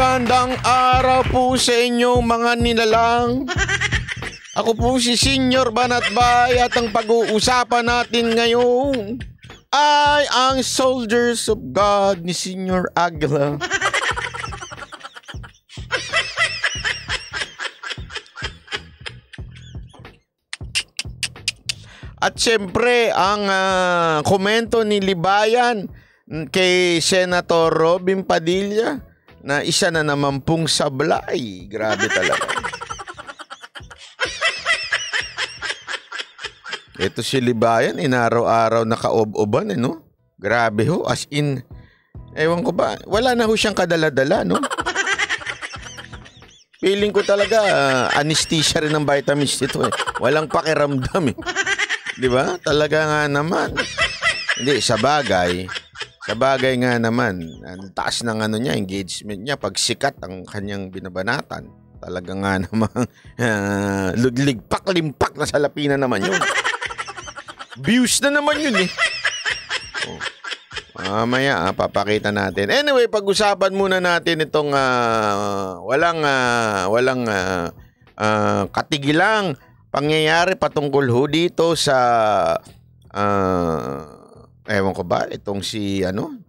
Magandang araw po sa inyong mga nilalang. Ako po si Senior Banatbay at ang pag-uusapan natin ngayon ay ang Soldiers of God ni Senior Aguila. At syempre, ang komento ni Libayan kay Senator Robin Padilla na isa na naman pong sablay. Grabe talaga. Ito si Libayan, inaraw-araw nakaob-oban, no? Grabe ho, as in, ewan ko ba, wala na ho siyang kadala-dala, no? Feeling ko talaga, anesthesia rin ng vitamins ito, eh. Walang pakiramdam, eh. Di ba? Talaga nga naman. Hindi, sa bagay nga naman, ang taas ng ano niya, engagement niya, pag sikat ang kanyang binabanatan, talaga nga naman, lugligpak-limpak na salapinan naman yun. Views na naman yun eh. Oh. Mamaya papakita natin. Anyway, pag-usapan muna natin itong walang katigilang pangyayari patungkol ho dito sa ewan ko ba, itong si ano?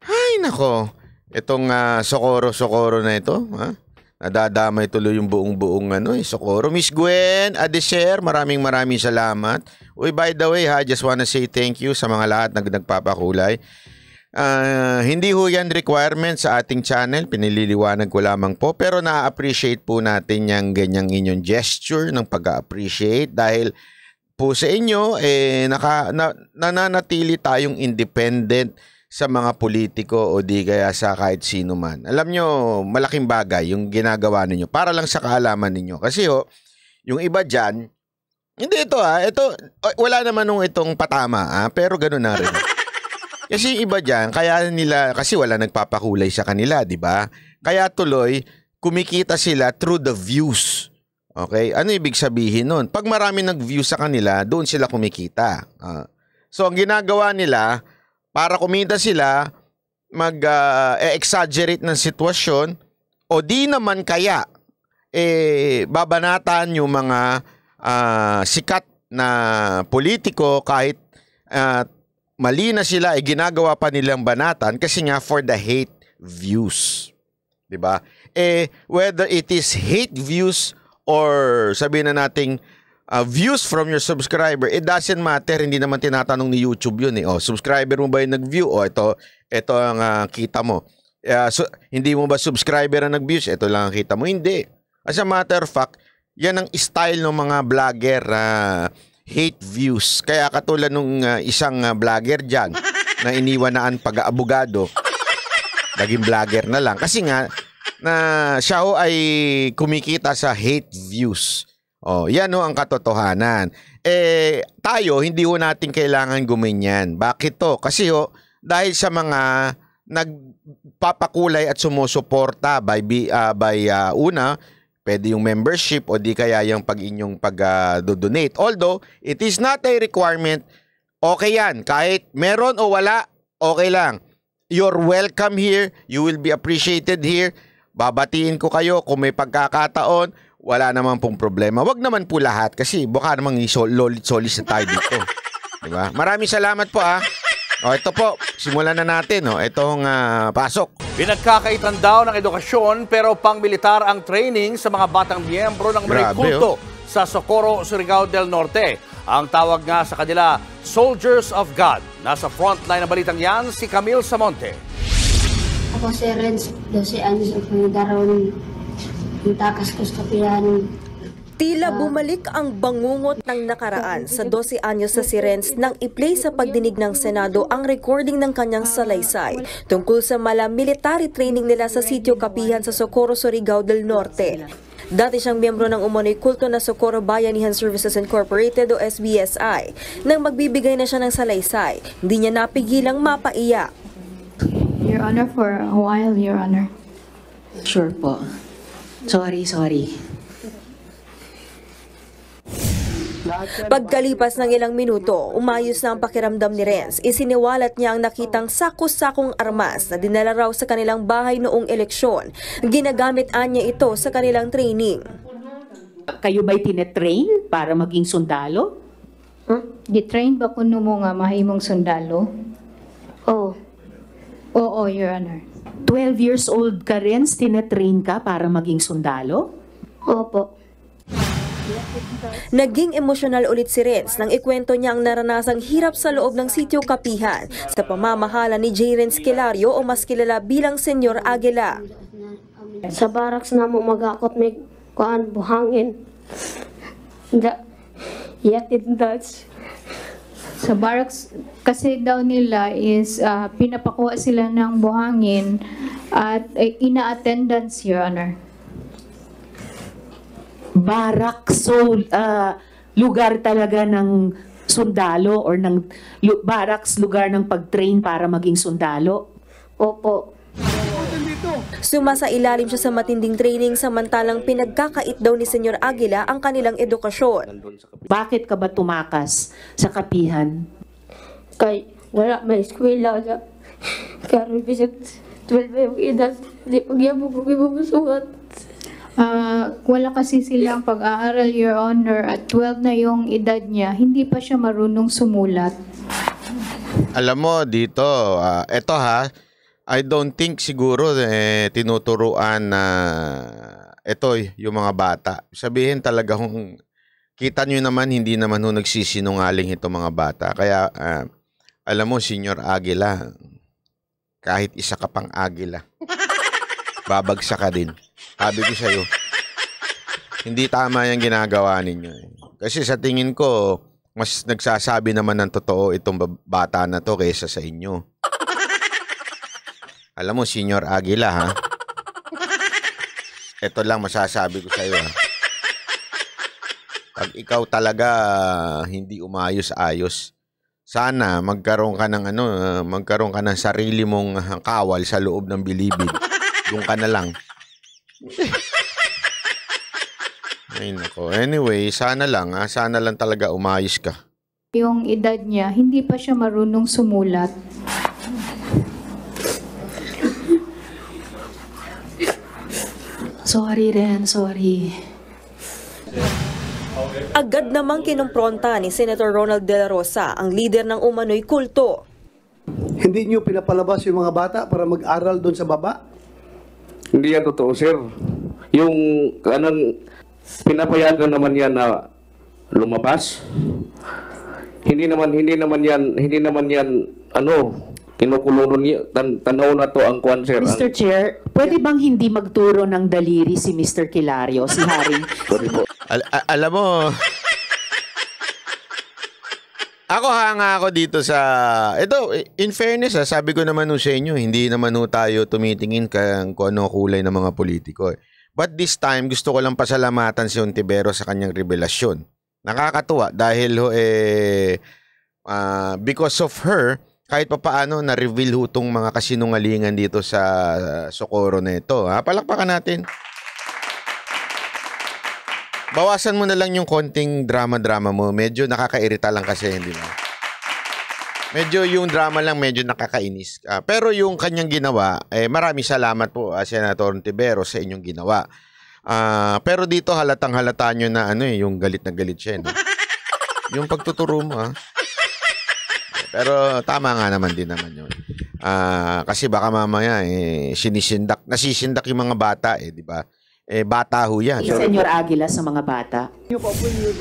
Ay nako, itong Socorro na ito, ha? Nadadamay tuloy yung buong Socorro. Miss Gwen Adeser, maraming salamat. Uy, by the way ha, just wanna say thank you sa mga lahat na nagpapakulay. Hindi ho yan requirement sa ating channel, pinililiwanag ko lamang po, pero na-appreciate po natin yung ganyang inyong gesture ng pag-appreciate dahil po sa inyo nananatili tayong independent sa mga politiko o di kaya sa kahit sino man. Alam nyo, malaking bagay yung ginagawa ninyo para lang sa kaalaman ninyo. Kasi yung iba dyan, hindi ito ito, wala naman nung itong patama pero gano'n na rin. Kasi iba dyan, kaya nila, kasi wala nagpapakulay sa kanila, di ba? Kaya tuloy, kumikita sila through the views. Okay? Ano ibig sabihin nun? Pag marami nag-view sa kanila, doon sila kumikita. So, ang ginagawa nila, para kumita sila, mag-exaggerate ng sitwasyon o di naman kaya babanatan yung mga sikat na politiko kahit mali na sila, ginagawa pa nilang banatan kasi nga for the hate views. Diba? Whether it is hate views or sabihin na nating views from your subscriber, it doesn't matter. Hindi naman tinatanong ni YouTube yun eh. Subscriber mo ba yung nag-view? Ito ang kita mo. Hindi mo ba subscriber ang nag-views? Ito lang ang kita mo. Hindi. As a matter of fact, yan ang style ng mga vlogger hate views. Kaya katulad nung isang vlogger dyan na iniwan na ang pag-aabogado, naging vlogger na lang. Kasi nga, na siya ay kumikita sa hate views. Yan ang katotohanan. Tayo, hindi ho natin kailangan gumanyan. Bakit to? Kasi dahil sa mga nagpapakulay at sumusuporta by una, pwede yung membership o di kaya yung inyong pag-donate. Although, it is not a requirement. Okay yan. Kahit meron o wala, okay lang. You're welcome here. You will be appreciated here. Babatiin ko kayo kung may pagkakataon. Wala naman pong problema. Wag naman po lahat kasi baka namang lolit-solis na tayo dito. Diba? Maraming salamat po ito po, simulan na natin. Itong pasok. Pinagkakaitan daw ng edukasyon pero pang-militar ang training sa mga batang miyembro ng Mariculto sa Socorro, Surigao del Norte. Ang tawag nga sa kanila, Soldiers of God. Nasa frontline ng balitang yan, si Camille Samonte. Ako si Renz, 12 anos ang panagaraw ng takas ko sa kapiyanan. Tila bumalik ang bangungot ng nakaraan sa 12 anyos sa si Renz nang i-play sa pagdinig ng Senado ang recording ng kanyang salaysay tungkol sa military training nila sa Sitio Kapihan sa Socorro, Surigao del Norte. Dati siyang miyembro ng umano'y kulto na Socorro Bayanihan Services Incorporated o SBSI. Nang magbibigay na siya ng salaysay, hindi niya napigilang mapaiyak. Your Honor, for a while, Your Honor. Sure po. Sorry. Pagkalipas ng ilang minuto, umayos na ang pakiramdam ni Renz. Isiniwalat niya ang nakitang sakos-sakong armas na dinala raw sa kanilang bahay noong eleksyon. Ginagamit niya ito sa kanilang training. Kayo ba'y tinetrain para maging sundalo? Gitrain ba kuno mo nga mahimong sundalo? Oo. Oo, Your Honor. 12 years old ka rin, tinetrain ka para maging sundalo? Opo. Naging emosyonal ulit si Renz nang ikwento niya ang naranasang hirap sa loob ng sitio Kapihan sa pamamahala ni J. Renz Kilario o mas kilala bilang Senyor Aguila. Sa barracks na mo magakot may kuan buhangin. Yatid Dutch. Sa barracks kasi daw nila is pinapakuha sila ng buhangin at ina-attendance, Your Honor. Barak, so lugar talaga ng sundalo or ng barracks, lugar ng pag-train para maging sundalo? Opo. Sumasa ilalim siya sa matinding training samantalang pinagkakait daw ni Senyor Aguila ang kanilang edukasyon. Bakit ka ba tumakas sa Kapihan? Kay wala may eskwela na. Karon bisag 12 yung edad. Di pagyabog ko ibubusuhat. Wala kasi silang pag-aaral, Your Honor, at 12 na yung edad niya, hindi pa siya marunong sumulat. Alam mo dito, eto I don't think siguro tinuturuan na ito yung mga bata. Sabihin talaga kung kita nyo naman hindi naman nagsisinungaling itong mga bata. Kaya alam mo, Senyor Aguila, kahit isa ka pang Aguila, babagsak ka din. Sabi ko sa'yo, hindi tama yung ginagawa ninyo. Kasi sa tingin ko, mas nagsasabi naman ng totoo itong bata na to kaysa sa inyo. Alam mo, Senyor Aguila, ito lang masasabi ko sa'yo. Pag ikaw talaga hindi umayos-ayos, sana magkaroon ka ng magkaroon ka ng sarili mong kawal sa loob ng bilibid. Doon ka na lang. Ay nako. Anyway, sana lang talaga umayos ka. Yung edad niya, hindi pa siya marunong sumulat. Sorry Ren, sorry. Agad namang kinumpronta ni Senator Ronald De La Rosa ang lider ng umano'y kulto. Hindi nyo pinapalabas yung mga bata para mag-aral doon sa baba? Hindi yan totoo, sir. Yung pinapayagan naman yan na lumabas. Hindi naman yan kinukulong niya. Tanaw na to ang kwan, sir. Mr. Chair, pwede bang hindi magturo ng daliri si Mr. Kilario, si Haring? Sorry po. Alam mo, ako hanga ako dito sa ito, in fairness sabi ko naman sa inyo, hindi naman tayo tumitingin kung ano kulay ng mga politiko. But this time, gusto ko lang pasalamatan si Ontiveros sa kanyang revelasyon. Nakakatuwa dahil because of her, kahit pa paano na-reveal itong mga kasinungalingan dito sa Socorro na ito. Palakpakan natin. Bawasan mo na lang yung konting drama-drama mo. Medyo nakakairita lang kasi, hindi ba? Medyo yung drama lang, medyo nakakainis. Pero yung kanyang ginawa, maraming salamat po, Senator Ontiveros, sa inyong ginawa. Pero dito halatang-halata nyo na yung galit na galit siya. No? Yung pagtuturo mo, Pero tama nga naman din naman yun. Kasi baka mamaya, nasisindak yung mga bata, di ba? Bata ho yan. Senyor Aguila sa mga bata.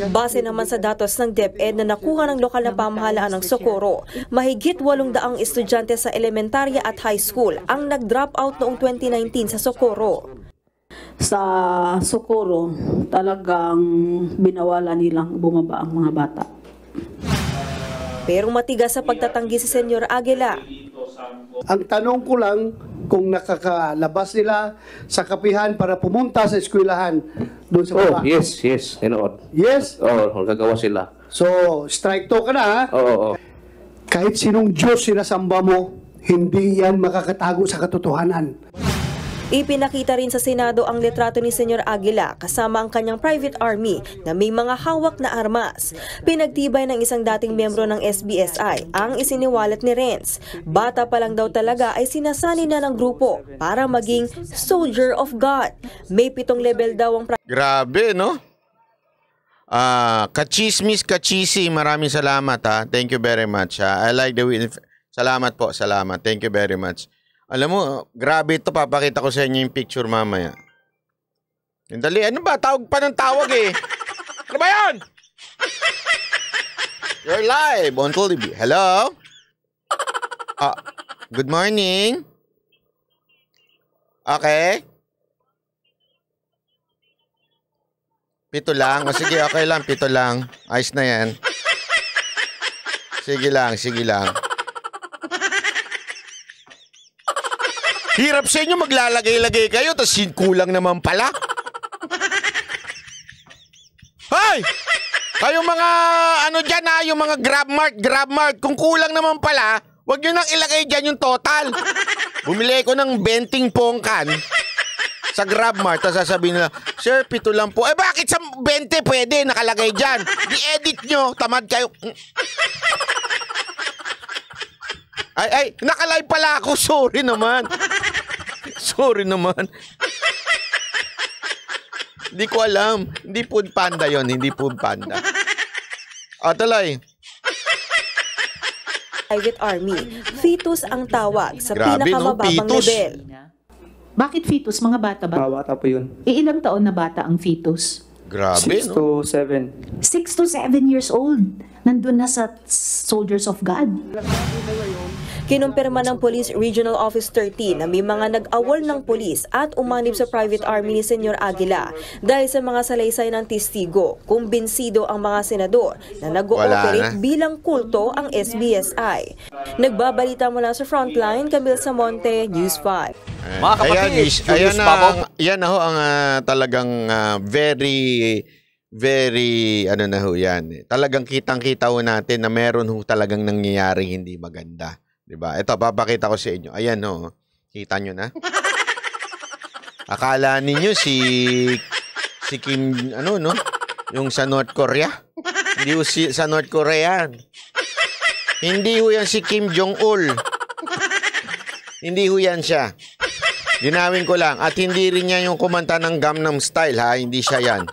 Base naman sa datos ng DepEd na nakuha ng lokal na pamahalaan ng Socorro, mahigit 800 estudyante sa elementarya at high school ang nag-drop out noong 2019 sa Socorro. Sa Socorro, talagang binawala nilang bumaba ang mga bata. Pero matigas sa pagtatanggi si Senyor Aguila. Ang tanong ko lang kung nakakalabas nila sa Kapihan para pumunta sa eskwelahan doon sa baba. Yes. Tinood. Yes? Gagawa sila. So, strike to ka na ha? Oo. Kahit sinong Diyos sinasamba mo, hindi yan makakatago sa katotohanan. Ipinakita rin sa Senado ang litrato ni Senyor Aguila kasama ang kanyang private army na may mga hawak na armas. Pinagtibay ng isang dating miyembro ng SBSI ang isiniwalat ni Renz. Bata pa lang daw talaga ay sinasani na ng grupo para maging soldier of God. May 7 level daw ang Grabe, no? Kachismis, kachisi, maraming salamat ha. Thank you very much ha. I like the way. Salamat po, salamat. Thank you very much. Alam mo, grabe ito. Papakita ko sa inyo yung picture mamaya. Dali, ano ba? Tawag pa ng tawag eh. Ano ba yan? You're live on TV. Hello? Good morning. Okay. 7 lang. O sige, okay lang. 7 lang. Ayos na yan. Sige lang, sige lang. Hirap sa inyo maglalagay-lagay kayo, tapos kulang naman pala. Hoy! Kayo mga ano dyan ha, yung mga grab mart, kung kulang naman pala, wag nyo nang ilagay dyan yung total. Bumili ko ng 20 pongkan sa grab mart, tapos sasabihin nila, sir, 7 lang po. Eh bakit sa 20 pwede nakalagay dyan? Di-edit nyo, tamad kayo. Ay, nakalive pala ako. Sorry naman. Sorry naman. Hindi ko alam. Hindi Food Panda yon, hindi Food Panda. Talay. Private Army. Fetus ang tawag sa Grabe, pinakamababang no? Fetus. level. Bakit fetus? Mga bata ba? Bata po yun. Ilang taon na bata ang fetus? Grabe, 6 no? to 7. 6 to 7 years old. Nandun na sa Soldiers of God. Kinumpirma ng Police Regional Office 13 na may mga nag-awol ng polis at umanib sa private army ni Senyor Aguila dahil sa mga salaysay ng testigo. Kumbinsido ang mga senador na nag-ooperate bilang kulto ang SBSI. Nagbabalita mula sa Frontline, Camille Samonte, News 5. Mga kapatid, Julius Babog. Yan na ho ang talagang very ano na ho yan. Talagang kitang-kita ho natin na meron ho talagang nangyayaring hindi maganda. Diba? Ito, papakita ko sa inyo. Ayan ho. Kita nyo na? Akala ninyo si Kim, ano no? Yung sa North Korea? Hindi ho sa North Korea. Hindi ho yan si Kim Jong-un. Hindi ho yan siya. Ginawin ko lang. At hindi rin niya yung kumanta ng Gangnam Style ha. Hindi siya yan.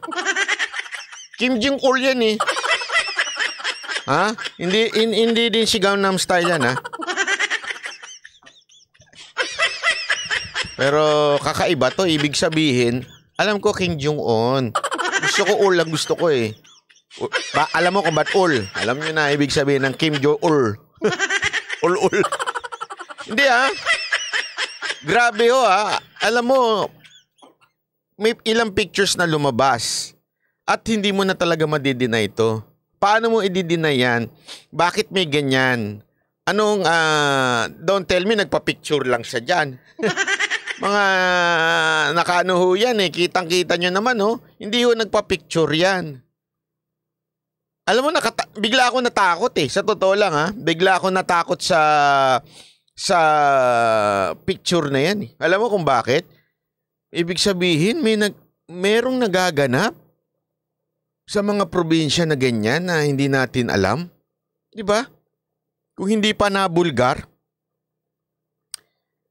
Kim Jong-un yan eh. Ha? Hindi din si Gangnam Style yan ha. Pero kakaiba to. Ibig sabihin, alam ko Kim Jong-un. Gusto ko ul lang gusto ko eh. Alam mo kung ba't ul? Alam nyo na ibig sabihin ng Kim Jong-ul. Ul-ul. Hindi ha. Grabe ho ha. Alam mo, may ilang pictures na lumabas. At hindi mo na talaga madideny ito. Paano mo i-deny yan? Bakit may ganyan? Anong, don't tell me, nagpa-picture lang siya dyan. Mga nakaano ho yan eh. Kitang-kita nyo naman ho. Hindi ho nagpa-picture yan. Alam mo, bigla ako natakot eh. Sa totoo lang ha. Bigla ako natakot sa picture na yan eh. Alam mo kung bakit? Ibig sabihin, merong nagaganap sa mga probinsya na ganyan na hindi natin alam. Di ba? Kung hindi pa nabulgar,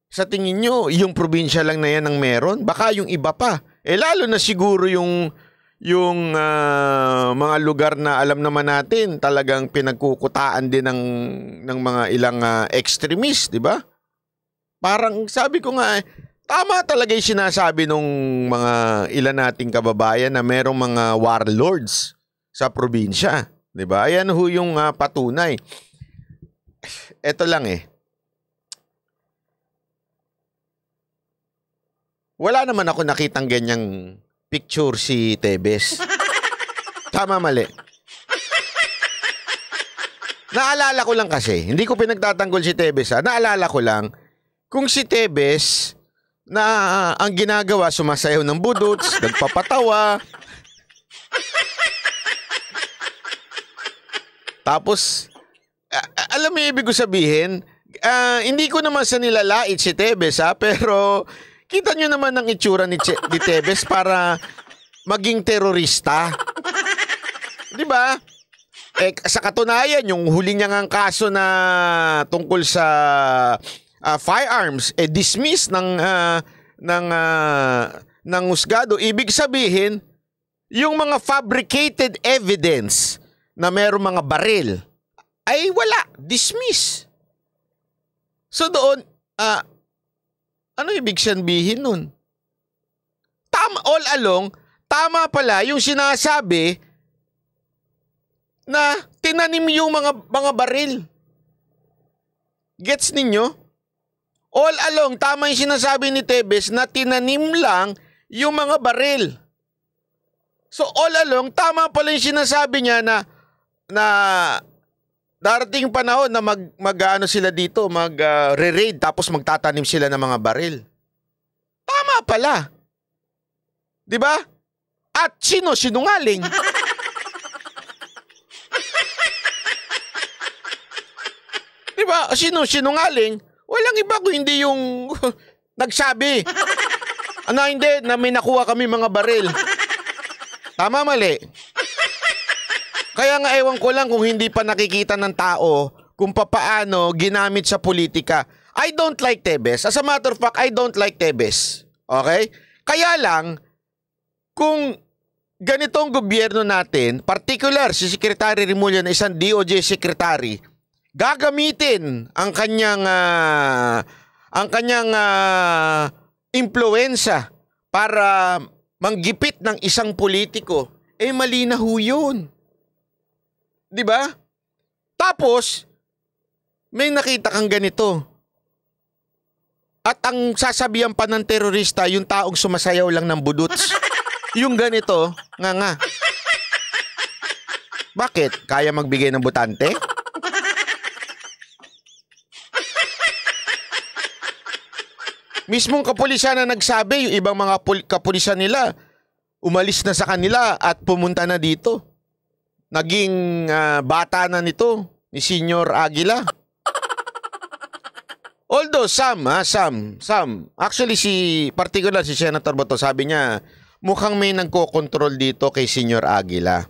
sa tingin nyo, yung probinsya lang na yan ang meron? Baka yung iba pa. Lalo na siguro yung mga lugar na alam naman natin talagang pinagkukutaan din ng mga ilang extremist, di ba? Parang sabi ko nga, tama talaga yung sinasabi nung mga ilan nating kababayan na merong mga warlords sa probinsya. Di ba? Ayan ho yung patunay. Ito lang eh. Wala naman ako nakitang ganyang picture si Tebes. Tama, mali. Naalala ko lang kasi, hindi ko pinagtatanggol si Tebes ha. Naalala ko lang, kung si Tebes na ang ginagawa, sumasayaw ng budots, nagpapatawa. Tapos, alam mo ibig ko sabihin, hindi ko naman sa nilalait si Tebes ha, pero Kita nyo naman ang itsura ni Tebes para maging terorista. Di ba? Sa katunayan, yung huli niya ngang kaso na tungkol sa firearms, dismiss ng husgado. Ibig sabihin, yung mga fabricated evidence na mayroong mga baril ay wala, dismiss. So doon, ano ibig sabihin nun? All along, tama pala yung sinasabi na tinanim yung mga baril. Gets ninyo? All along, tama yung sinasabi ni Tebes na tinanim lang yung mga baril. So all along, tama pala yung sinasabi niya na darating panahon na mag-ano sila dito, re-raid tapos magtatanim sila ng mga baril. Tama pala. 'Di ba? At sinungaling. Diba? Sinungaling? Walang iba kung hindi yung nagsabi. Hindi, na may nakuha kami mga baril. Tama, mali. Kaya nga ewan ko lang kung hindi pa nakikita ng tao kung papaano ginamit sa politika. I don't like Tebes. As a matter of fact, I don't like Tebes. Okay? Kaya lang, kung ganitong gobyerno natin, particular si Secretary Remulla na isang DOJ Secretary, gagamitin ang kanyang impluwensya para manggipit ng isang politiko, mali na ho yun. Diba? Tapos, may nakita kang ganito. At ang sasabihan pa ng terorista, yung taong sumasayaw lang ng buduts. Yung ganito, nga. Bakit? Kaya magbigay ng butante? Mismong kapulisan na nagsabi, yung ibang mga kapulisan nila, umalis na sa kanila at pumunta na dito. Naging bata na nito, ni Senyor Aguila. Although some, actually particular si Senator Bato, sabi niya, mukhang may nagko-control dito kay Senyor Aguila.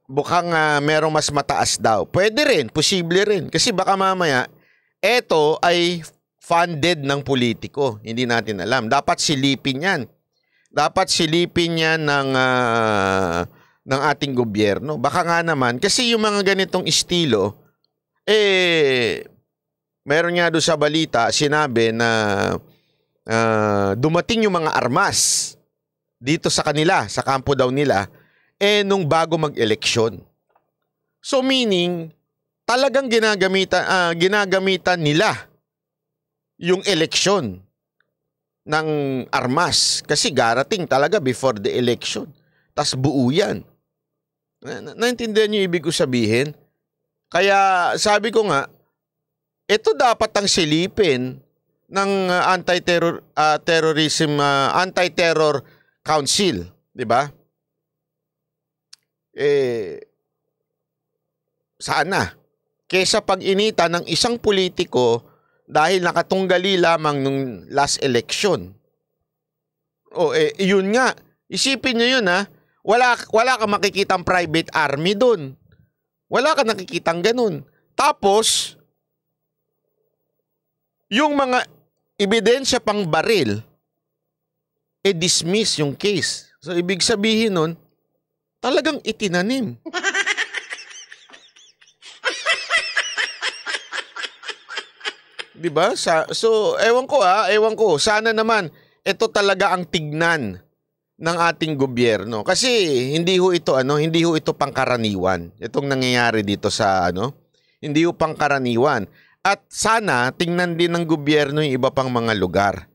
Mukhang merong mas mataas daw. Pwede rin, posible rin. Kasi baka mamaya, eto ay funded ng politiko. Hindi natin alam. Dapat silipin yan. Dapat silipin yan ng ating gobyerno. Baka nga naman, kasi yung mga ganitong estilo, meron nga doon sa balita, sinabi na dumating yung mga armas dito sa kanila, sa kampo daw nila, nung bago mag-eleksyon. So meaning, talagang ginagamitan nila yung eleksyon ng armas. Kasi garating talaga before the election. Tas buo yan. Naintindihan niyo ibig ko sabihin? Kaya sabi ko nga, ito dapat ang silipin ng Anti-Terror Council, di ba? Sana. Kesa pag-inita ng isang politiko dahil nakatunggali lamang nung last election. Yun nga. Isipin nyo yun, ha? Wala ka makikitang private army dun. Wala ka nakikitang ganun. Tapos, yung mga ebidensya pang baril, dismiss yung case. So, ibig sabihin nun, talagang itinanim. Diba? So, ewan ko. Sana naman, ito talaga ang tignan ng ating gobyerno. Kasi, hindi ho ito pangkaraniwan. Itong nangyayari dito sa, hindi ho pangkaraniwan. At sana, tingnan din ng gobyerno yung iba pang mga lugar.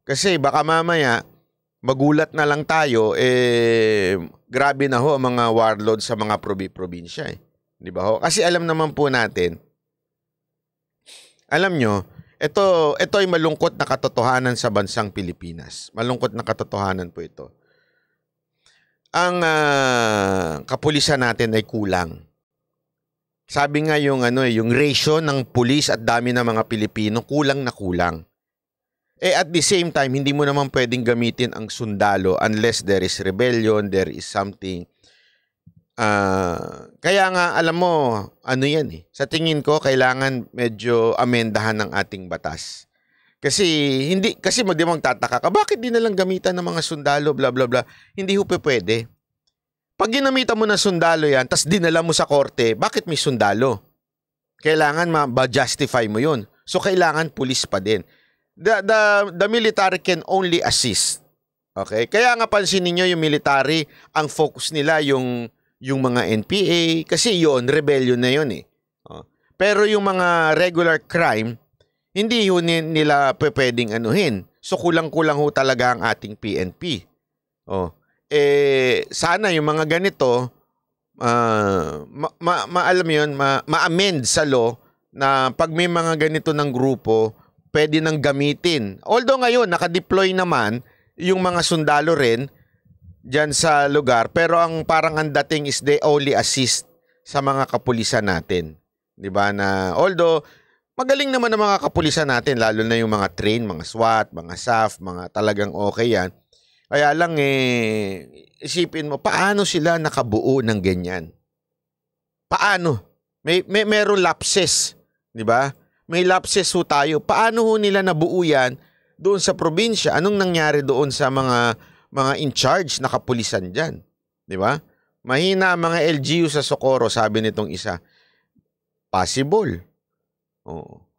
Kasi, baka mamaya, magulat na lang tayo, grabe na ho ang mga warlord sa mga probinsya. Di ba ho? Kasi alam naman po natin, alam nyo, ito ay malungkot na katotohanan sa bansang Pilipinas. Malungkot na katotohanan po ito. Ang kapulisan natin ay kulang. Sabi nga yung ratio ng pulis at dami ng mga Pilipino, kulang na kulang. at the same time, hindi mo naman pwedeng gamitin ang sundalo unless there is rebellion, there is something. Kaya nga, alam mo, ano yan eh. Sa tingin ko, kailangan medyo amendahan ng ating batas. Kasi di mo magtataka ka, bakit di nalang gamitan ng mga sundalo, bla bla bla. Hindi ho pwede. Pag ginamitan mo ng sundalo yan, tas dinala mo sa korte, bakit may sundalo? Kailangan ma-justify mo yun. So, kailangan pulis pa din. The military can only assist. Okay? Kaya nga pansin niyo yung military, ang focus nila yung mga NPA, kasi yun, rebellion na yun eh. Pero yung mga regular crime, hindi yun nila pwedeng anuhin. So, kulang-kulang ho talaga ang ating PNP. Sana yung mga ganito, alam mo yun, ma-amend sa law na pag may mga ganito ng grupo, pwede nang gamitin. Although ngayon, nakadeploy naman yung mga sundalo rin dyan sa lugar, pero ang parang ang dating is they only assist sa mga kapulisan natin. 'Di ba? Na although magaling naman ang mga kapulisan natin, lalo na yung mga train, mga SWAT, mga SAF, mga talagang okay yan. Kaya lang isipin mo, paano sila nakabuo ng ganyan? Paano? Meron lapses, 'di ba? May lapses ho tayo. Paano ho nila nabuo yan doon sa probinsya? Anong nangyari doon sa mga in charge na kapulisan dyan? Di ba? Mahina ang mga LGU sa Socorro, sabi nitong isa. Possible.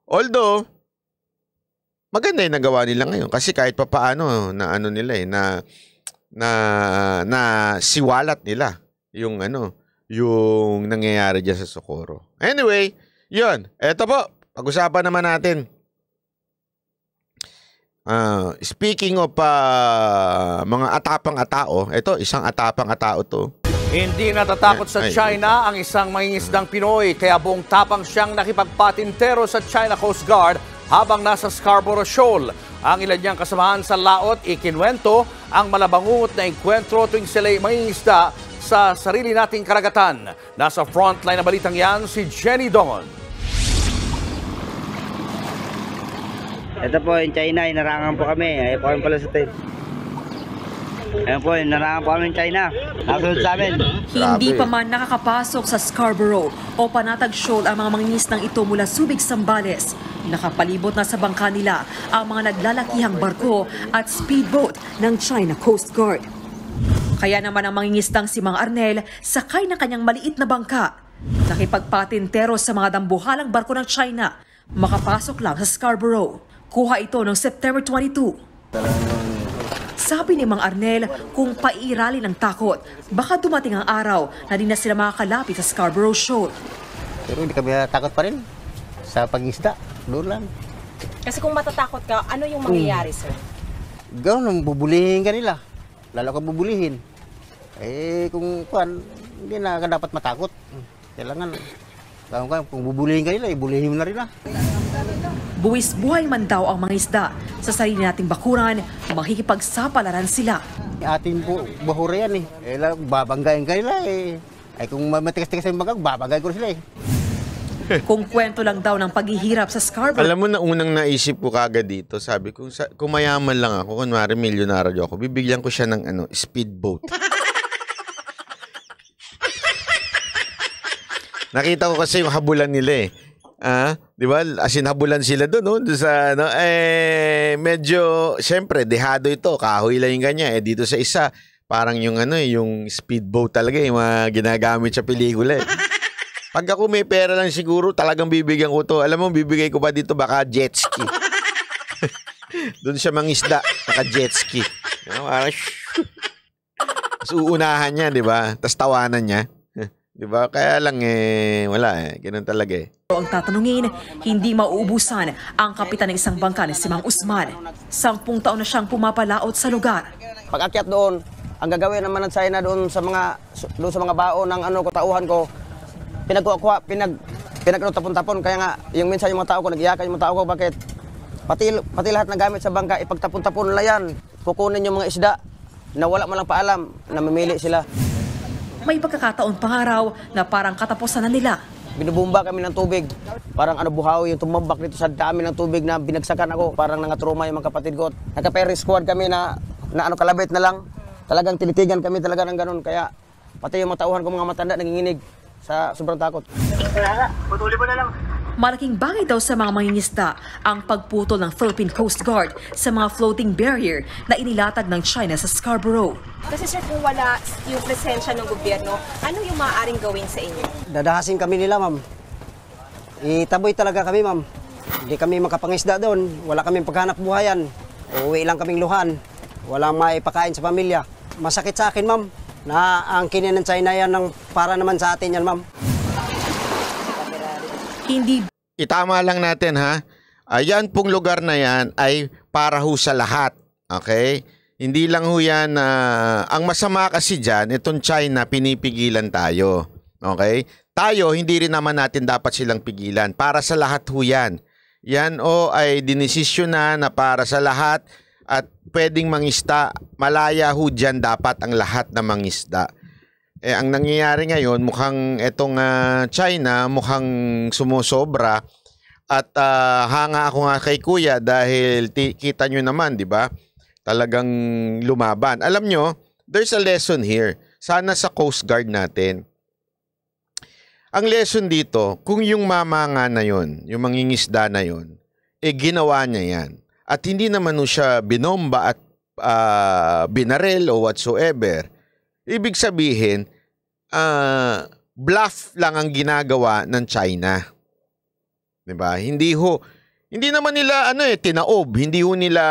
Although, maganda yung nagawa nila ngayon. Kasi kahit pa paano, na ano nila eh, na siwalat nila yung yung nangyayari dyan sa Socorro. Anyway, yun. Eto po, pag-usapan naman natin. Speaking of mga atapang-atao, ito, isang atapang-atao to. Hindi natatakot sa China ang isang mangingisdang Pinoy, kaya buong tapang siyang nakipagpatintero sa China Coast Guard habang nasa Scarborough Shoal. Ang ilan niyang kasamahan sa laot, ikinwento ang malabangungot na enkwentro tuwing sila'y mangingisda sa sarili nating karagatan. Nasa frontline na balitang yan, si Jenny Dongon. Ito po, yung China, inarangan po kami. Ayaw po kami pala sa tayo. Ayan po, inarangan po kami yung China. Nasunod sa amin. Hindi pa man nakakapasok sa Scarborough o Panatag Shoal ang mga mangingisdang ito mula Subic, Zambales. Nakapalibot na sa bangka nila ang mga naglalakihang barko at speedboat ng China Coast Guard. Kaya naman ang mangingisdang si Mang Arnel sakay ng kanyang maliit na bangka. Nakipagpatintero sa mga dambuhalang barko ng China. Makapasok lang sa Scarborough. Kuha ito noong September 22. Sabi ni Mang Arnel, kung pairali ng takot, baka dumating ang araw na di na sila makakalapit sa Scarborough Shoal. Pero hindi kami takot pa rin sa pag-isda. Doon lang. Kasi kung matatakot ka, ano yung mangyayari, sir? Gano'n, bubulihin ka nila. Lalo ka bubulihin. Kung hindi na ka dapat matakot. Kailangan, kung bubulihin ka nila, ibulihin mo na rin na. Buwis buhay man daw ang mga isda. Sa sarili nating bakuran, makikipagsapalaran sila. Ating bahura yan babanggain ka nila kung matigas-tigas yung bangkag, babanggain ko sila Kung kwento lang daw ng paghihirap sa Scarborough. Alam mo na unang naisip ko kagad dito, sabi ko, kung mayaman lang ako, kunwari milyonaryo ako, bibigyan ko siya ng speedboat. Nakita ko kasi yung habulan nila di ba? As in, habulan sila doon, doon sa medyo syempre dehado ito, kahoy lang yung ganyan. Dito sa isa, parang yung yung speedboat talaga, yung mga ginagamit sa pelikula. Pag ako may pera lang siguro, talagang bibigyan ko to. Alam mo, bibigay ko ba dito baka jet ski. Doon siya mangisda, naka jet ski. So, uunahan niya, di ba? Tapos tawanan niya. Di ba? Kaya lang wala ganun talaga Ang tatanungin, hindi mauubusan ang kapitan ng isang bangka ni si Mang Usman. 10 taon na siyang pumapalaot sa lugar. Pag-akyat doon, ang gagawin naman ng China doon sa mga baon ng katauhan ko, pinagkuha, pinagtapon-tapon. Kaya nga, yung minsan yung mga tao ko, nag-iyakan yung mga tao ko, bakit? Pati lahat ng gamit sa bangka, ipagtapon-tapon nila yan. Kukunin yung mga isda na wala man lang paalam, na mamili sila. May pagkakataon pang araw na parang katapusan na nila. Binubumba kami ng tubig. Parang ano buhawi yung tumambak dito sa dami ng tubig na binagsakan ako. Parang nangatruma yung mga kapatid ko. Naka-peri squad kami na ano kalabit na lang. Talagang tinitigan kami talaga ng ganun. Kaya pati yung mga tauhan ko mga matanda nanginginig sa sobrang takot. Putuli mo na lang. Malaking bagay daw sa mga mangingisda ang pagputol ng Philippine Coast Guard sa mga floating barrier na inilatag ng China sa Scarborough. Kasi sir, kung wala yung presensya ng gobyerno, ano yung maaaring gawin sa inyo? Dadahasin kami nila, ma'am. Itaboy talaga kami, ma'am. Hindi kami makapangisda doon. Wala kaming paghanap buhayan. Uuwi lang kaming luhan. Walang maipakain sa pamilya. Masakit sa akin, ma'am, na ang kinin ng China yan para naman sa atin yan, ma'am. Hindi. Itama lang natin ha. Ayan pong lugar na yan ay para ho sa lahat. Okay? Hindi lang ho yan. Ang masama kasi dyan, itong China, pinipigilan tayo. Okay? Tayo, hindi rin naman natin dapat silang pigilan. Para sa lahat ho yan. Yan o ay dinesisyon na para sa lahat at pwedeng mangisda. Malaya ho dyan dapat ang lahat na mangisda. Ang nangyayari ngayon, mukhang itong China, mukhang sumusobra. At hanga ako nga kay Kuya dahil kita nyo naman, di ba? Talagang lumaban. Alam nyo, there's a lesson here. Sana sa Coast Guard natin. Ang lesson dito, kung yung mamanga na yon, yung mangingisda na yon, ginawa niya yan. At hindi naman siya binomba at binarel o whatsoever. Ibig sabihin, bluff lang ang ginagawa ng China. Diba? Hindi naman nila tinaob, hindi ho nila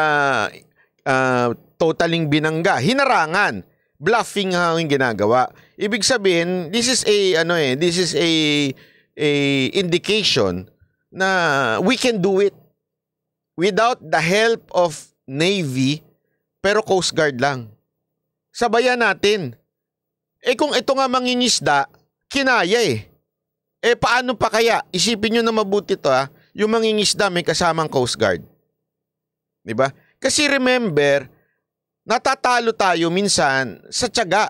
totaling binangga, hinarangan. Bluffing ang ginagawa. Ibig sabihin, this is a indication na we can do it without the help of Navy, pero Coast Guard lang. Sabayan natin. Kung ito nga mangingisda, kinaya paano pa kaya? Isipin nyo na mabuti to yung mangingisda may kasamang Coast Guard. Diba? Kasi remember, natatalo tayo minsan sa tiyaga.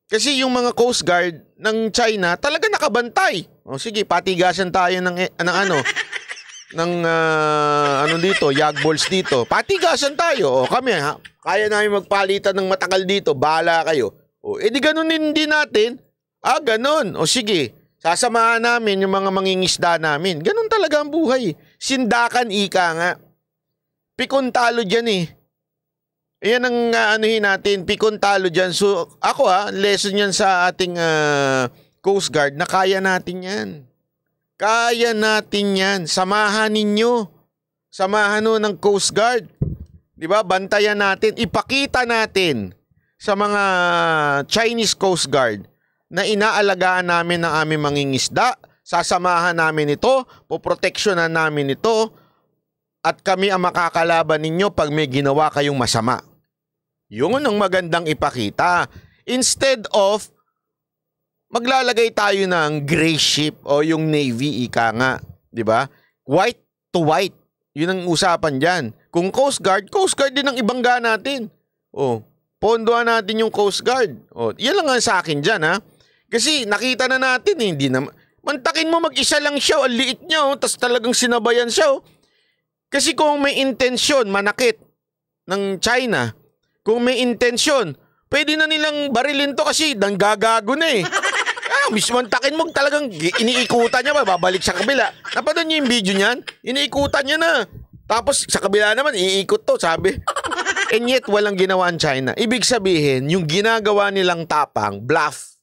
Kasi yung mga Coast Guard ng China talaga nakabantay. O sige, patigasan tayo ng dito, yagballs dito. Patigasan tayo. O kami, kaya namin magpalitan ng matagal dito. Bahala kayo. O di ganun din natin. Ganun. O sige, sasamahan namin yung mga mangingisda namin. Ganun talaga ang buhay. Sindakan ika nga. Pikon talo dyan Ayan ang natin, pikon talo dyan. So ako lesson yan sa ating Coast Guard na kaya natin yan. Kaya natin yan. Samahan ninyo. Samahan ng Coast Guard. Diba? Bantayan natin. Ipakita natin sa mga Chinese Coast Guard na inaalagaan namin ng aming mangingisda. Sasamahan namin ito. Poproteksyonan namin ito. At kami ang makakalaban ninyo pag may ginawa kayong masama. Yun ang magandang ipakita. Instead of maglalagay tayo ng gray ship o yung Navy, ika nga. Diba? White to white. Yun ang usapan dyan. Kung Coast Guard din ang ibangga natin. Pondohan natin yung Coast Guard. Yan lang nga sa akin dyan Kasi nakita na natin hindi na. Mantakin mo mag-isa lang siya. Ang liit niya tas talagang sinabayan siya Kasi kung may intensyon manakit ng China, kung may intensyon, pwede na nilang barilin to kasi nanggagago na Mantakin mo talagang iniikutan niya babalik sa kabila. Napanood niyo yung video niyan? Iniikutan niya na. Tapos sa kabila naman, iikot to, sabi. And yet, walang ginawa ang China. Ibig sabihin, yung ginagawa nilang tapang, bluff.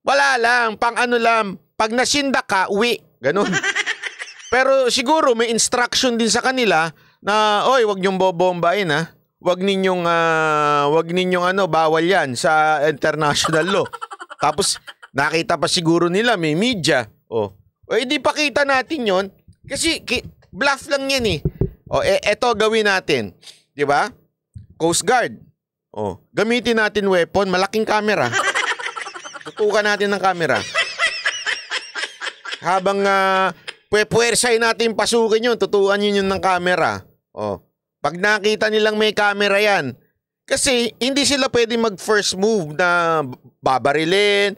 Wala lang, pang lang. Pag nasinda ka, uwi. Ganun. Pero siguro may instruction din sa kanila na, oy, wag niyong bobombain Wag ninyong bawal yan sa international law. Tapos nakita pa siguro nila may media. Di pakita natin yon kasi bluff lang yan eto gawin natin. 'Di ba? Coast Guard. Gamitin natin weapon, malaking camera. Tutukan natin ng camera. Habang puwersahin natin pasukin yun, tutukan yun ng camera. Pag nakita nilang may camera yan, kasi hindi sila pwede mag-first move na babarilin,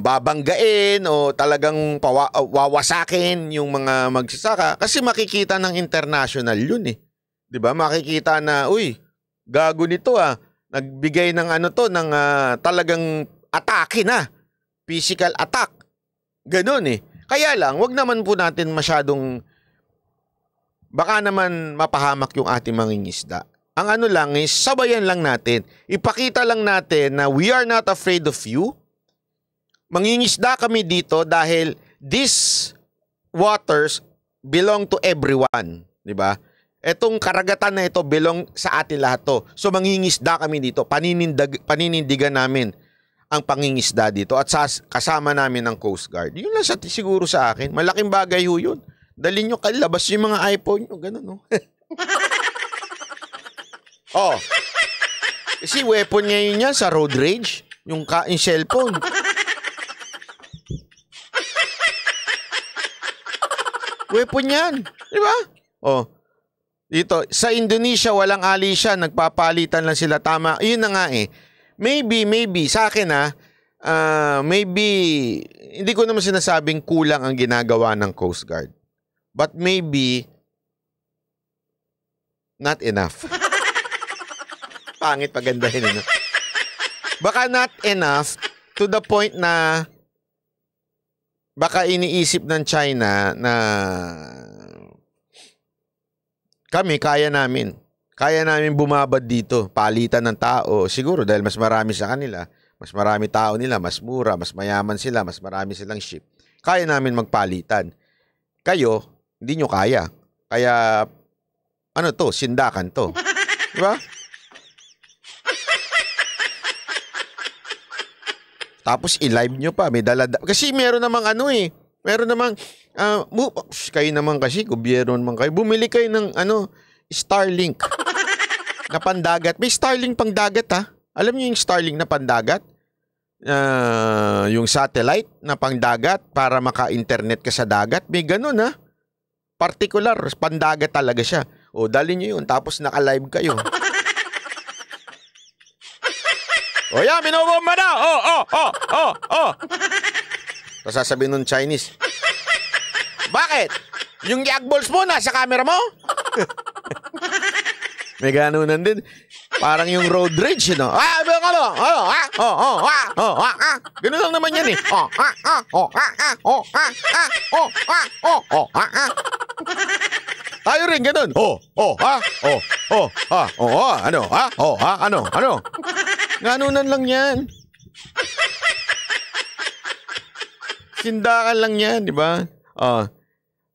babanggain o talagang wawasakin yung mga magsasaka kasi makikita ng international yun eh. 'Di ba? Makikita na, uy, gago nito nagbigay ng ng talagang atake na. Physical attack. Ganun eh. Kaya lang, wag naman po natin masyadong baka naman mapahamak yung ating mangingisda. Ang lang is, sabayan lang natin. Ipakita lang natin na we are not afraid of you. Mangingisda kami dito dahil these waters belong to everyone. Diba? Etong karagatan na ito belong sa atin lahat to. So mangingisda kami dito. Paninindigan namin ang pangingisda dito at kasama namin ng Coast Guard. Yun lang siguro sa akin. Malaking bagay ho yun. Dali nyo kalabas yung mga iPhone nyo. Ganun, no? Oh. Kasi weapon ngayon yan sa road rage. Yung cellphone. Weapon yan. Di ba? Oh. Dito, sa Indonesia, walang alisya. Nagpapalitan lang sila. Tama. Yun na nga eh. Maybe, sa akin maybe, hindi ko naman sinasabing kulang ang ginagawa ng Coast Guard. But maybe, not enough. Pangit pagandahin. Baka not enough to the point na baka iniisip ng China na kami, kaya namin bumabad dito, palitan ng tao. Siguro dahil mas marami sa kanila, mas marami tao nila, mas mura, mas mayaman sila, mas marami silang ship. Kaya namin magpalitan. Kayo, hindi nyo kaya. Kaya, sindakan to. Diba? Tapos i-live nyo pa, may dala. Kasi meron namang meron namang, kayo naman kasi, gobyerno naman kayo, bumili kayo ng Starlink na pandagat. May Starlink pang dagat Alam niyo yung Starlink na pandagat? Yung satellite na pangdagat para maka-internet ka sa dagat. May ganun Particular, pandagat talaga siya. O, dali niyo yun. Tapos naka-live kayo. O yan, binobomba na! Tapos sasabihin nun Chinese, bakit? Yung yagballs mo nasa camera mo? May ganunan din. Parang yung road rage, no? Ganun lang naman yan eh. Tayo rin ganun. Ano? Ganunan lang yan. Sindakan lang yan, di ba?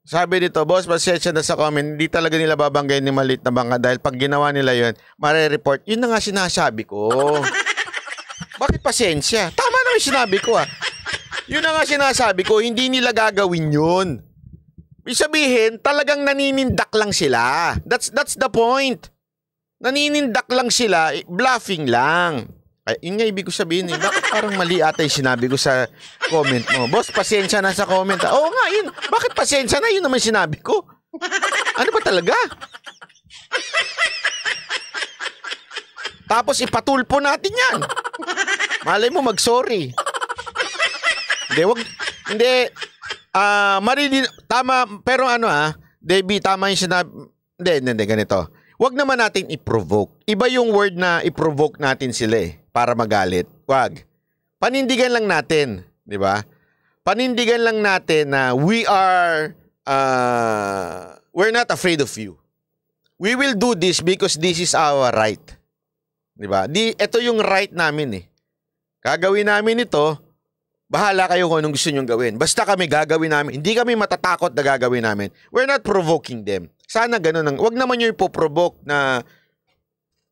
Sabi dito, boss, pasensya na sa comment, hindi talaga nila babanggayin ni maliit na bangka dahil pag ginawa nila yun, mare-report. Yun na nga sinasabi ko. Bakit pasensya? Tama naman sinabi ko Yun na nga sinasabi ko, hindi nila gagawin yun. Ibig sabihin, talagang naninindak lang sila. That's the point. Naninindak lang sila, bluffing lang. Ay, yun nga ibig ko sabihin bakit parang mali ata yung sinabi ko sa comment mo. Boss, pasensya na sa comment. Oo nga, yun. Bakit pasensya na? Yun naman sinabi ko. Ano ba talaga? Tapos ipatulpo natin yan. Malay mo mag-sorry. Hindi. Tama, pero Debbie, tama yung sinabi. Hindi, ganito. Wag naman natin i-provoke. Iba yung word na i-provoke natin sila para magalit. Wag. Panindigan lang natin, di ba? Panindigan lang natin na we're not afraid of you. We will do this because this is our right. Di ba? Ito yung right namin Gagawin namin ito, bahala kayo kung anong gusto nyong gawin. Basta kami gagawin namin. Hindi kami matatakot na gagawin namin. We're not provoking them. Sana ganun. Wag naman yung ipoprovoke na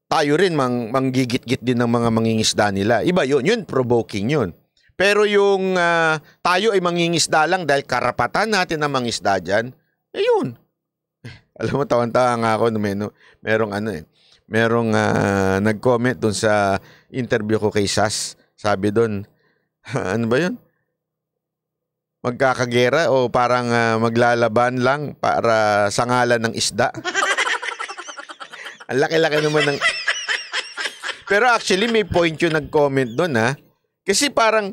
tayo rin manggigit-git din ng mga mangingisda nila. Iba yun. Yun, provoking yun. Pero yung tayo ay mangingisda lang dahil karapatan natin na mangisda dyan, yun. Alam mo, tawan-tawa nga ako. Merong nag-comment dun sa interview ko kay Sas. Sabi dun, ano ba yun? Magkakagera o parang maglalaban lang para sa ngalan ng isda. Ang laki-laki naman ng... Pero actually may point yung nag-comment doon Kasi parang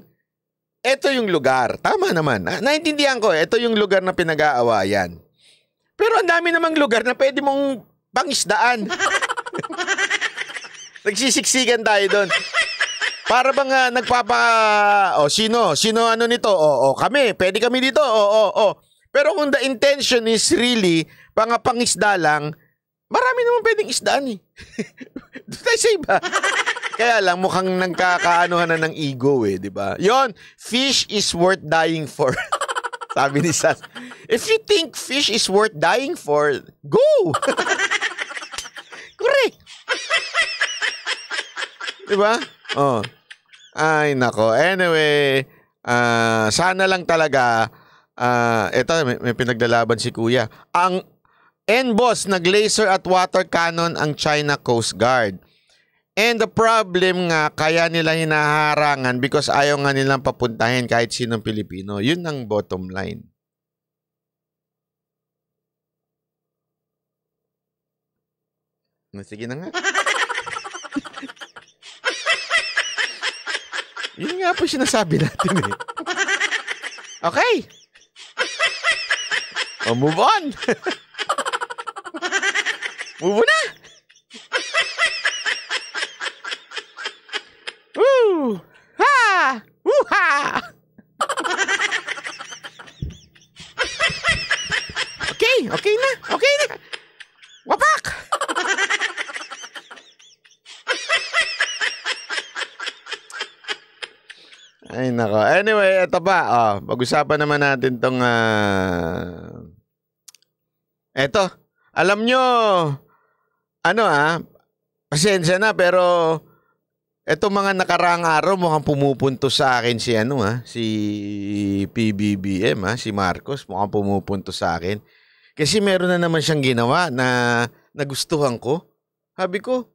ito yung lugar. Tama naman. Naintindihan ko, ito yung lugar na pinag-aawayan. Pero ang dami namang lugar na pwede mong pangisdaan. Nagsisiksikan tayo doon. Para bang sino ano nito? Kami, pwede kami dito. Pero kung the intention is really pangisda lang, marami naman pwedeng isdaan eh. Doon tayo sa iba. Kaya lang mukhang nagkakaanuhan na ng ego eh, di ba? Yon, fish is worth dying for. Sabi ni Sas. If you think fish is worth dying for, go! Correct. Di ba? Oh. Ay, nako. Anyway, sana lang talaga, ito, may pinaglalaban si Kuya. Ang NBOS, nag-laser at water cannon ang China Coast Guard. And the problem nga, kaya nila hinaharangan because ayaw nga nilang papuntahin kahit sinong Pilipino. Yun ang bottom line. Sige na nga. Yun nga po sinasabi natin eh. Okay. Move on. Move na. Woo! Ha! Woo-ha! Okay na. Wapak! Ay, nako. Anyway, ito pa. Pag-usapan naman natin tong eto. Alam nyo, pasensya na, pero etong mga nakaraang araw mukhang pumupunto sa akin si PBBM, si Marcos, mukhang pumupunto sa akin. Kasi meron na naman siyang ginawa na nagustuhan ko. Sabi ko,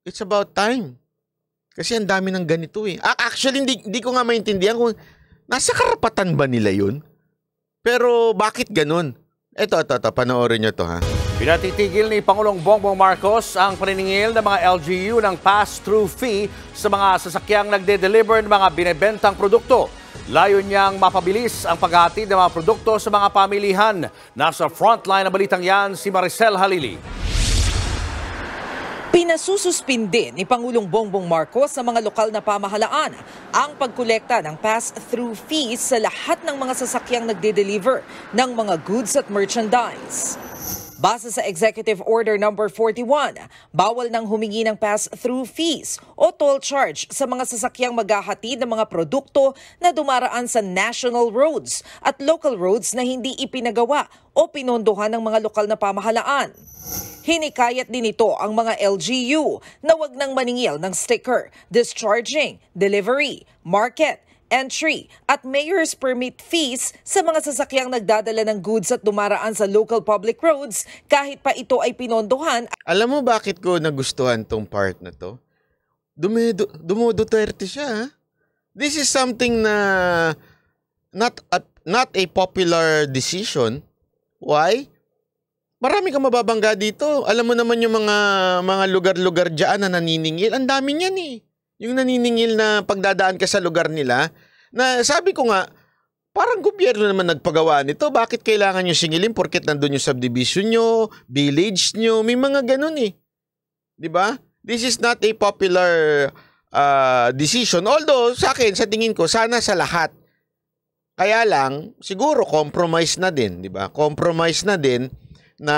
it's about time. Kasi ang dami ng ganito eh. Actually, hindi ko nga maintindihan kung nasa karapatan ba nila yun. Pero bakit ganun? Ito, panoorin nyo to ha. Pinatitigil ni Pangulong Bongbong Marcos ang paniningil ng mga LGU ng pass-through fee sa mga sasakyang nagde-deliver ng mga binebentang produkto. Layo niyang mapabilis ang paghatid ng mga produkto sa mga pamilihan. Nasa frontline ng balitang yan si Maricel Halili. Pinasususpindi ni Pangulong Bongbong Marcos sa mga lokal na pamahalaan ang pagkolekta ng pass-through fees sa lahat ng mga sasakyang nagde-deliver ng mga goods at merchandise. Base sa Executive Order No. 41, bawal nang humingi ng pass-through fees o toll charge sa mga sasakyang maghahatid ng mga produkto na dumaraan sa national roads at local roads na hindi ipinagawa o pinondohan ng mga lokal na pamahalaan. Hinikayat din ito ang mga LGU na wag nang maningil ng sticker, discharging, delivery, market, entry at mayor's permit fees sa mga sasakyang nagdadala ng goods at dumaraan sa local public roads kahit pa ito ay pinondohan. Alam mo bakit ko nagustuhan tong part na to? Duterte siya. This is something na not a popular decision. Why? Marami kang mababangga dito. Alam mo naman yung mga lugar-lugar dyan na naniningil. Ang dami niyan eh. Yung naniningil na pagdadaan ka sa lugar nila, na sabi ko nga, parang gobyerno naman nagpagawa nito. Bakit kailangan nyo singilin porket nandun yung subdivision nyo, village nyo, may mga ganun eh. Diba? This is not a popular decision. Although, sa akin, sa tingin ko, sana sa lahat. Kaya lang, siguro compromise na din. Diba? Compromise na din na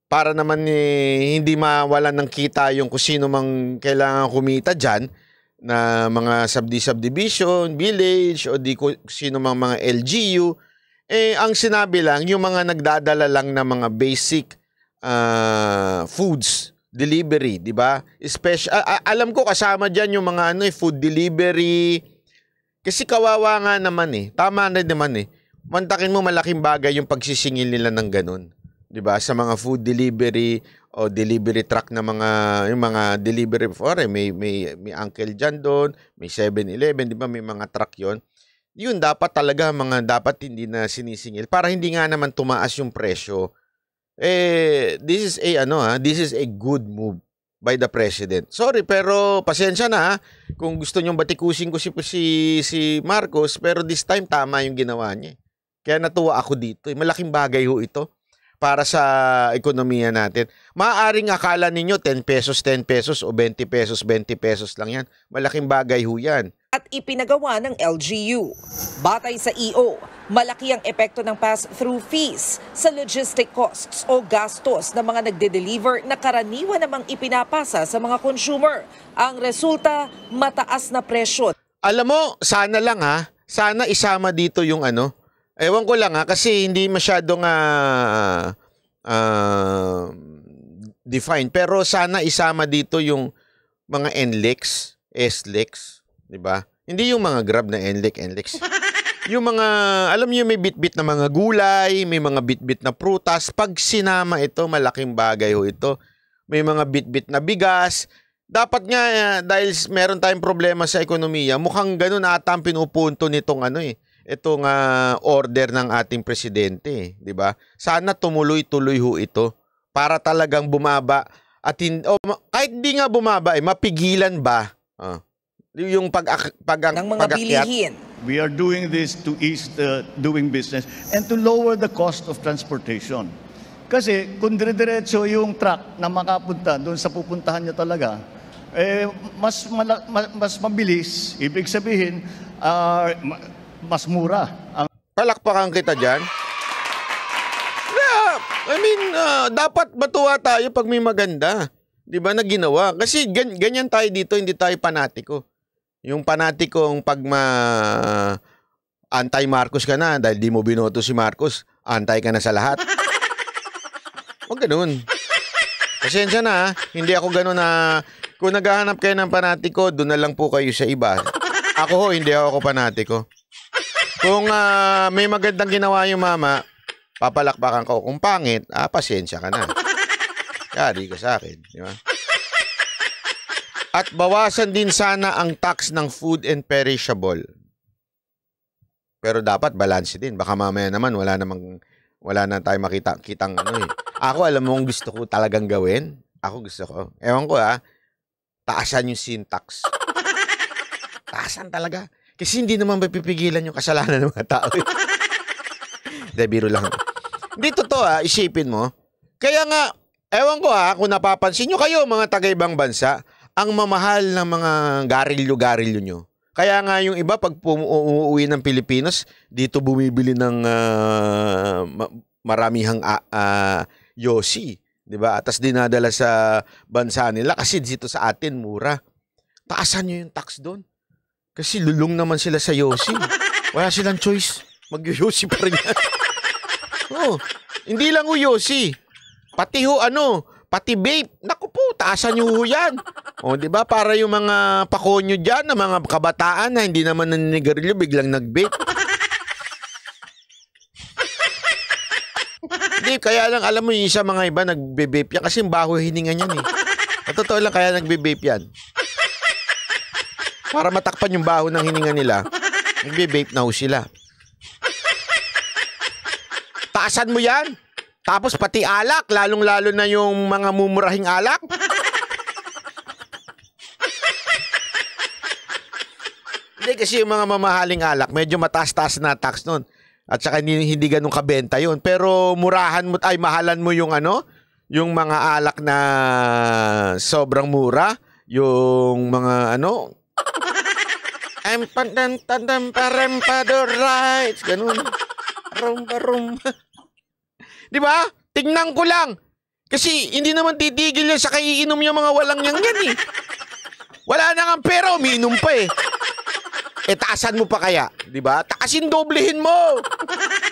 para naman hindi mawalan ng kita yung kung sino mang kailangan kumita dyan na mga subdivision, village, o di sino mang mga LGU. Ang sinabi lang, yung mga nagdadala lang ng mga basic foods, delivery, di ba? Alam ko kasama dyan yung mga food delivery. Kasi kawawa nga naman eh. Tama na naman eh. Mantakin mo malaking bagay yung pagsisingil nila ng ganun. 'Di ba? Sa mga food delivery o delivery truck na yung mga delivery may uncle dyan doon, may 7-Eleven, 'di ba? May mga truck 'yon. Yun dapat talaga dapat hindi na sinisingil para hindi nga naman tumaas yung presyo. This is a good move. by the President. Sorry, pero pasensya na kung gusto nyong batikusin ko si Marcos, pero this time tama yung ginawa niya. Kaya natuwa ako dito. Malaking bagay ho ito para sa ekonomiya natin. Maaaring akala ninyo 10 pesos, 10 pesos o 20 pesos, 20 pesos lang yan. Malaking bagay ho yan. At ipinagawa ng LGU. Batay sa EO, malaki ang epekto ng pass-through fees sa logistic costs o gastos ng mga nagde-deliver na karaniwan namang ipinapasa sa mga consumer. Ang resulta, mataas na presyo. Alam mo, sana lang sana isama dito yung ano, ewan ko lang kasi hindi masyadong define. Pero sana isama dito yung mga NLEX, SLEX, di ba? Hindi yung mga Grab na NLEX. Yung mga, alam niyo may bit-bit na mga gulay, may mga bit-bit na prutas. Pag sinama ito, malaking bagay ho ito. May mga bit-bit na bigas. Dapat nga, dahil meron tayong problema sa ekonomiya, mukhang ganun ata ang pinupunto nitong itong order ng ating presidente, di ba? Sana tumuloy-tuloy ho ito para talagang bumaba at kahit di nga bumaba mapigilan ba yung ng mga bilihin. We are doing this to ease the doing business and to lower the cost of transportation. Kasi kung dire-diretso yung truck na makapunta doon sa pupuntahan niya talaga, mas mabilis, ibig sabihin, mas mura. Palakpakan kita dyan. I mean, dapat matuwa tayo pag may maganda. Di ba na ginawa? Kasi ganyan tayo dito, hindi tayo panatiko. Yung panatikong pag anti-Marcos ka na dahil di mo binoto si Marcos, anti ka na sa lahat. Huwag ganun. Pasensya na, hindi ako ganun na kung naghahanap kayo ng panatiko, doon na lang po kayo sa iba. Ako hindi ako panatiko. Kung may magandang ginawa yung mama, papalakpakan ko. Kung pangit, pasensya ka na. Yari ka sa akin, di ba? At bawasan din sana ang tax ng food and perishable. Pero dapat balance din. Baka mamaya naman wala na tayo kitang Ako alam mo kung gusto ko talagang gawin. Ako gusto ko. Ewan ko taasan yung sin tax. Taasan talaga. Kasi hindi naman mapipigilan yung kasalanan ng mga tao. Hindi, biro lang. Hindi totoo isipin mo. Kaya nga, ewan ko kung napapansin nyo kayo mga taga-ibang bansa, ang mamahal ng mga garilyo-garilyo nyo. Kaya nga yung iba pag uuwi ng Pilipinas, dito bumibili ng maramihang yosi, di ba? Atas dinadala sa bansa nila kasi dito sa atin mura. Taasan nyo yung tax doon. Kasi lulong naman sila sa yosi. Wala silang choice. Mag-yosi pa rin yan. Hindi lang yosi. Pati pati vape. Naku po, taasan nyo yan. Di ba? Para yung mga pakonyo dyan, na mga kabataan na hindi naman naninigarilyo, biglang nag-vape. Hindi, kaya lang, alam mo yung isa mga iba, nag-vape yan. Kasi baho hininga niyan Totoo lang, kaya nag-vape yan. Para matakpan yung baho ng hininga nila, nag-vape na ho sila. Taasan mo yan. Tapos pati alak, lalong-lalo na yung mga mumurahing alak. Hindi kasi yung mga mamahaling alak, medyo mataas-taas na tax nun. At saka hindi ganun kabenta yun. Pero mahalan mo yung yung mga alak na sobrang mura. Yung mga rights, ganun. Di ba? Tingnan ko lang. Kasi hindi naman titigil yan sa kaiinom yung mga walang yan Wala na nga pera, umiinom pa taasan mo pa kaya? Di ba? Takasin doblehin mo.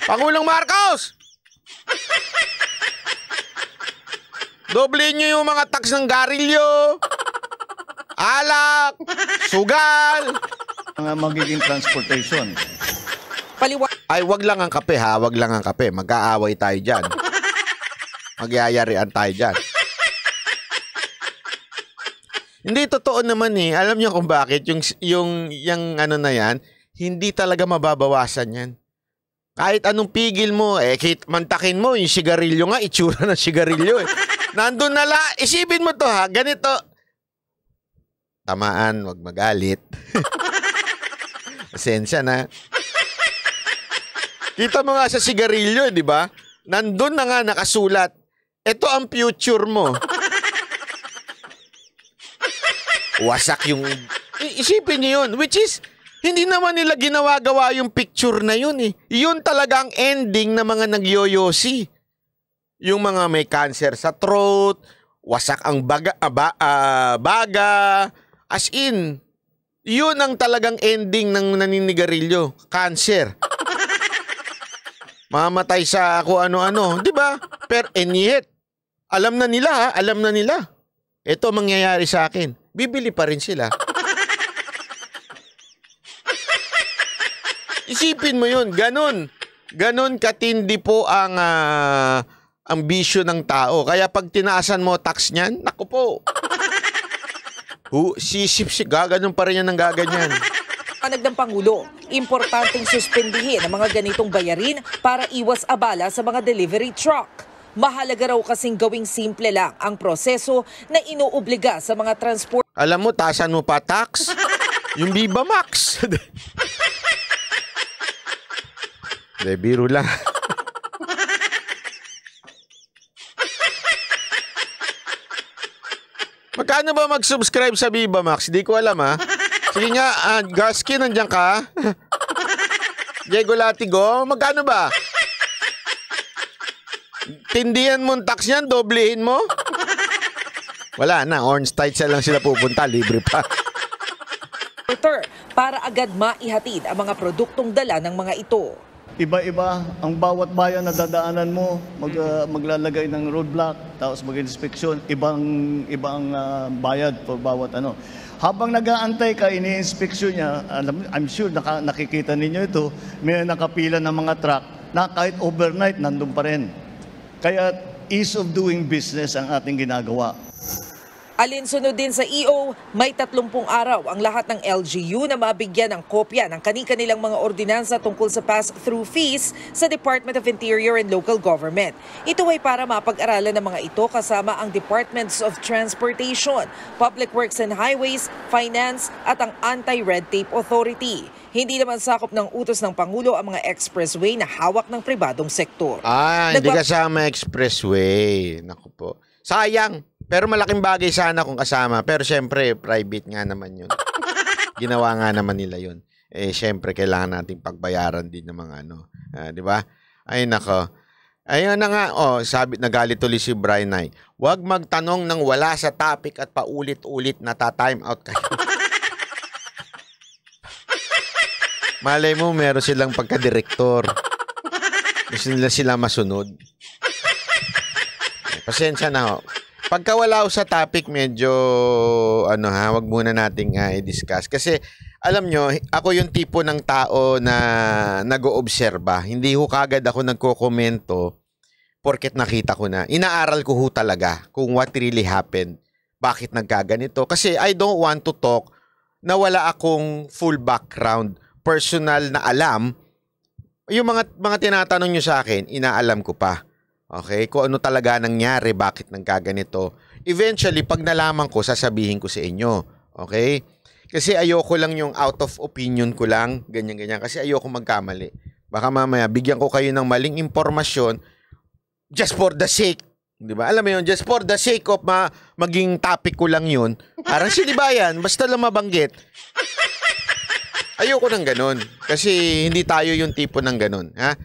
Pangulong Marcos! Doblehin nyo yung mga tax ng garilyo, alak, sugal. Mga magiging transportation. Ay, wag lang ang kape wag lang ang kape. Mag-aaway tayo dyan. Magyayarian tayo dyan. Hindi totoo naman Alam niyo kung bakit yung na yan, hindi talaga mababawasan yan. Kahit anong pigil mo, mantakin mo yung sigarilyo nga, itsura ng sigarilyo Nandun na la. Isipin mo to ha. Ganito. Tamaan, wag magalit. Pasensya na. Kita mo nga sa sigarilyo, di ba? Nandun na nga nakasulat. Ito ang future mo. Wasak yung... Isipin niyo yun. Which is, hindi naman nila ginawa-gawa yung picture na yun eh. Yun talaga ang ending ng mga nagyoyosi. Yung mga may cancer sa throat, wasak ang baga, as in, yun ang talagang ending ng naninigarilyo. Cancer. Mamatay sa kung ano-ano. Di ba? Pero yet, alam na nila ha. Alam na nila. Ito mangyayari sa akin. Bibili pa rin sila. Isipin mo yun. Ganon katindi po ang ambisyon ng tao. Kaya pag tinaasan mo tax niyan, naku po. Gaganon pa rin yan ng gaganyan. Panag ng Pangulo, importanteng suspendihin ang mga ganitong bayarin para iwas abala sa mga delivery truck. Mahalaga raw kasing gawing simple lang ang proseso na inuobliga sa mga transport. Alam mo, taasan mo pa tax? Yung Viva Max. De, biro lang. Magkano ba mag-subscribe sa Viva Max? Di ko alam ha. Sige nga, Gasky, nandiyan ka? Diego Latigo, magkano ba? Tindihan mong tax yan, doblehin mo? Wala na, Orange Tides lang sila pupunta, libre pa. Para agad maihatid ang mga produktong dala ng mga ito. Iba-iba ang bawat bayan na dadaanan mo, maglalagay ng roadblock, tapos mag-inspeksyon, ibang bayad for bawat ano. Habang nag-aantay ka, ini-inspeksyon niya, I'm sure nakikita ninyo ito, may nakapila ng mga truck na kahit overnight nandun pa rin. Kaya ease of doing business ang ating ginagawa. Alinsunod din sa EO, may 30 araw ang lahat ng LGU na mabigyan ng kopya ng kani-kanilang mga ordinansa tungkol sa pass-through fees sa Department of Interior and Local Government. Ito ay para mapag-aralan ng mga ito kasama ang Departments of Transportation, Public Works and Highways, Finance at ang Anti-Red Tape Authority. Hindi naman sakop ng utos ng Pangulo ang mga expressway na hawak ng pribadong sektor. Hindi kasama expressway. Naku po. Sayang. Pero malaking bagay sana kung kasama. Pero syempre, private nga naman yun. Ginawa nga naman nila yun. Syempre, kailangan nating pagbayaran din ng mga ano. Di ba? Ay, nako. Ayun na nga. Sabi, nagalit tuloy si Brian Nay. Huwag magtanong ng wala sa topic at paulit-ulit na ta-time out kayo. Malay mo, meron silang pagka-direktor. Gusto nila sila masunod. Pasensya na ho. Pagka wala sa topic, medyo, wag muna nating i-discuss. Kasi, alam nyo, ako yung tipo ng tao na nag-oobserba. Hindi ho kagad ako nagko-komento porket nakita ko na. Inaaral ko ho talaga kung what really happened. Bakit nagkaganito? Kasi I don't want to talk na wala akong full background, personal na alam. Yung mga tinatanong nyo sa akin, inaalam ko pa. Okay? Kung ano talaga nangyari, bakit nagkaganito. Eventually, pag nalaman ko, sasabihin ko sa inyo. Okay? Kasi ayoko lang yung out of opinion ko lang, ganyan-ganyan. Kasi ayoko magkamali. Baka mamaya, bigyan ko kayo ng maling impormasyon just for the sake. Diba? Alam mo yun, just for the sake of maging topic ko lang yun. Parang sinibayan, basta lang mabanggit. Ayoko ng ganun. Kasi hindi tayo yung tipo ng ganun. Ha?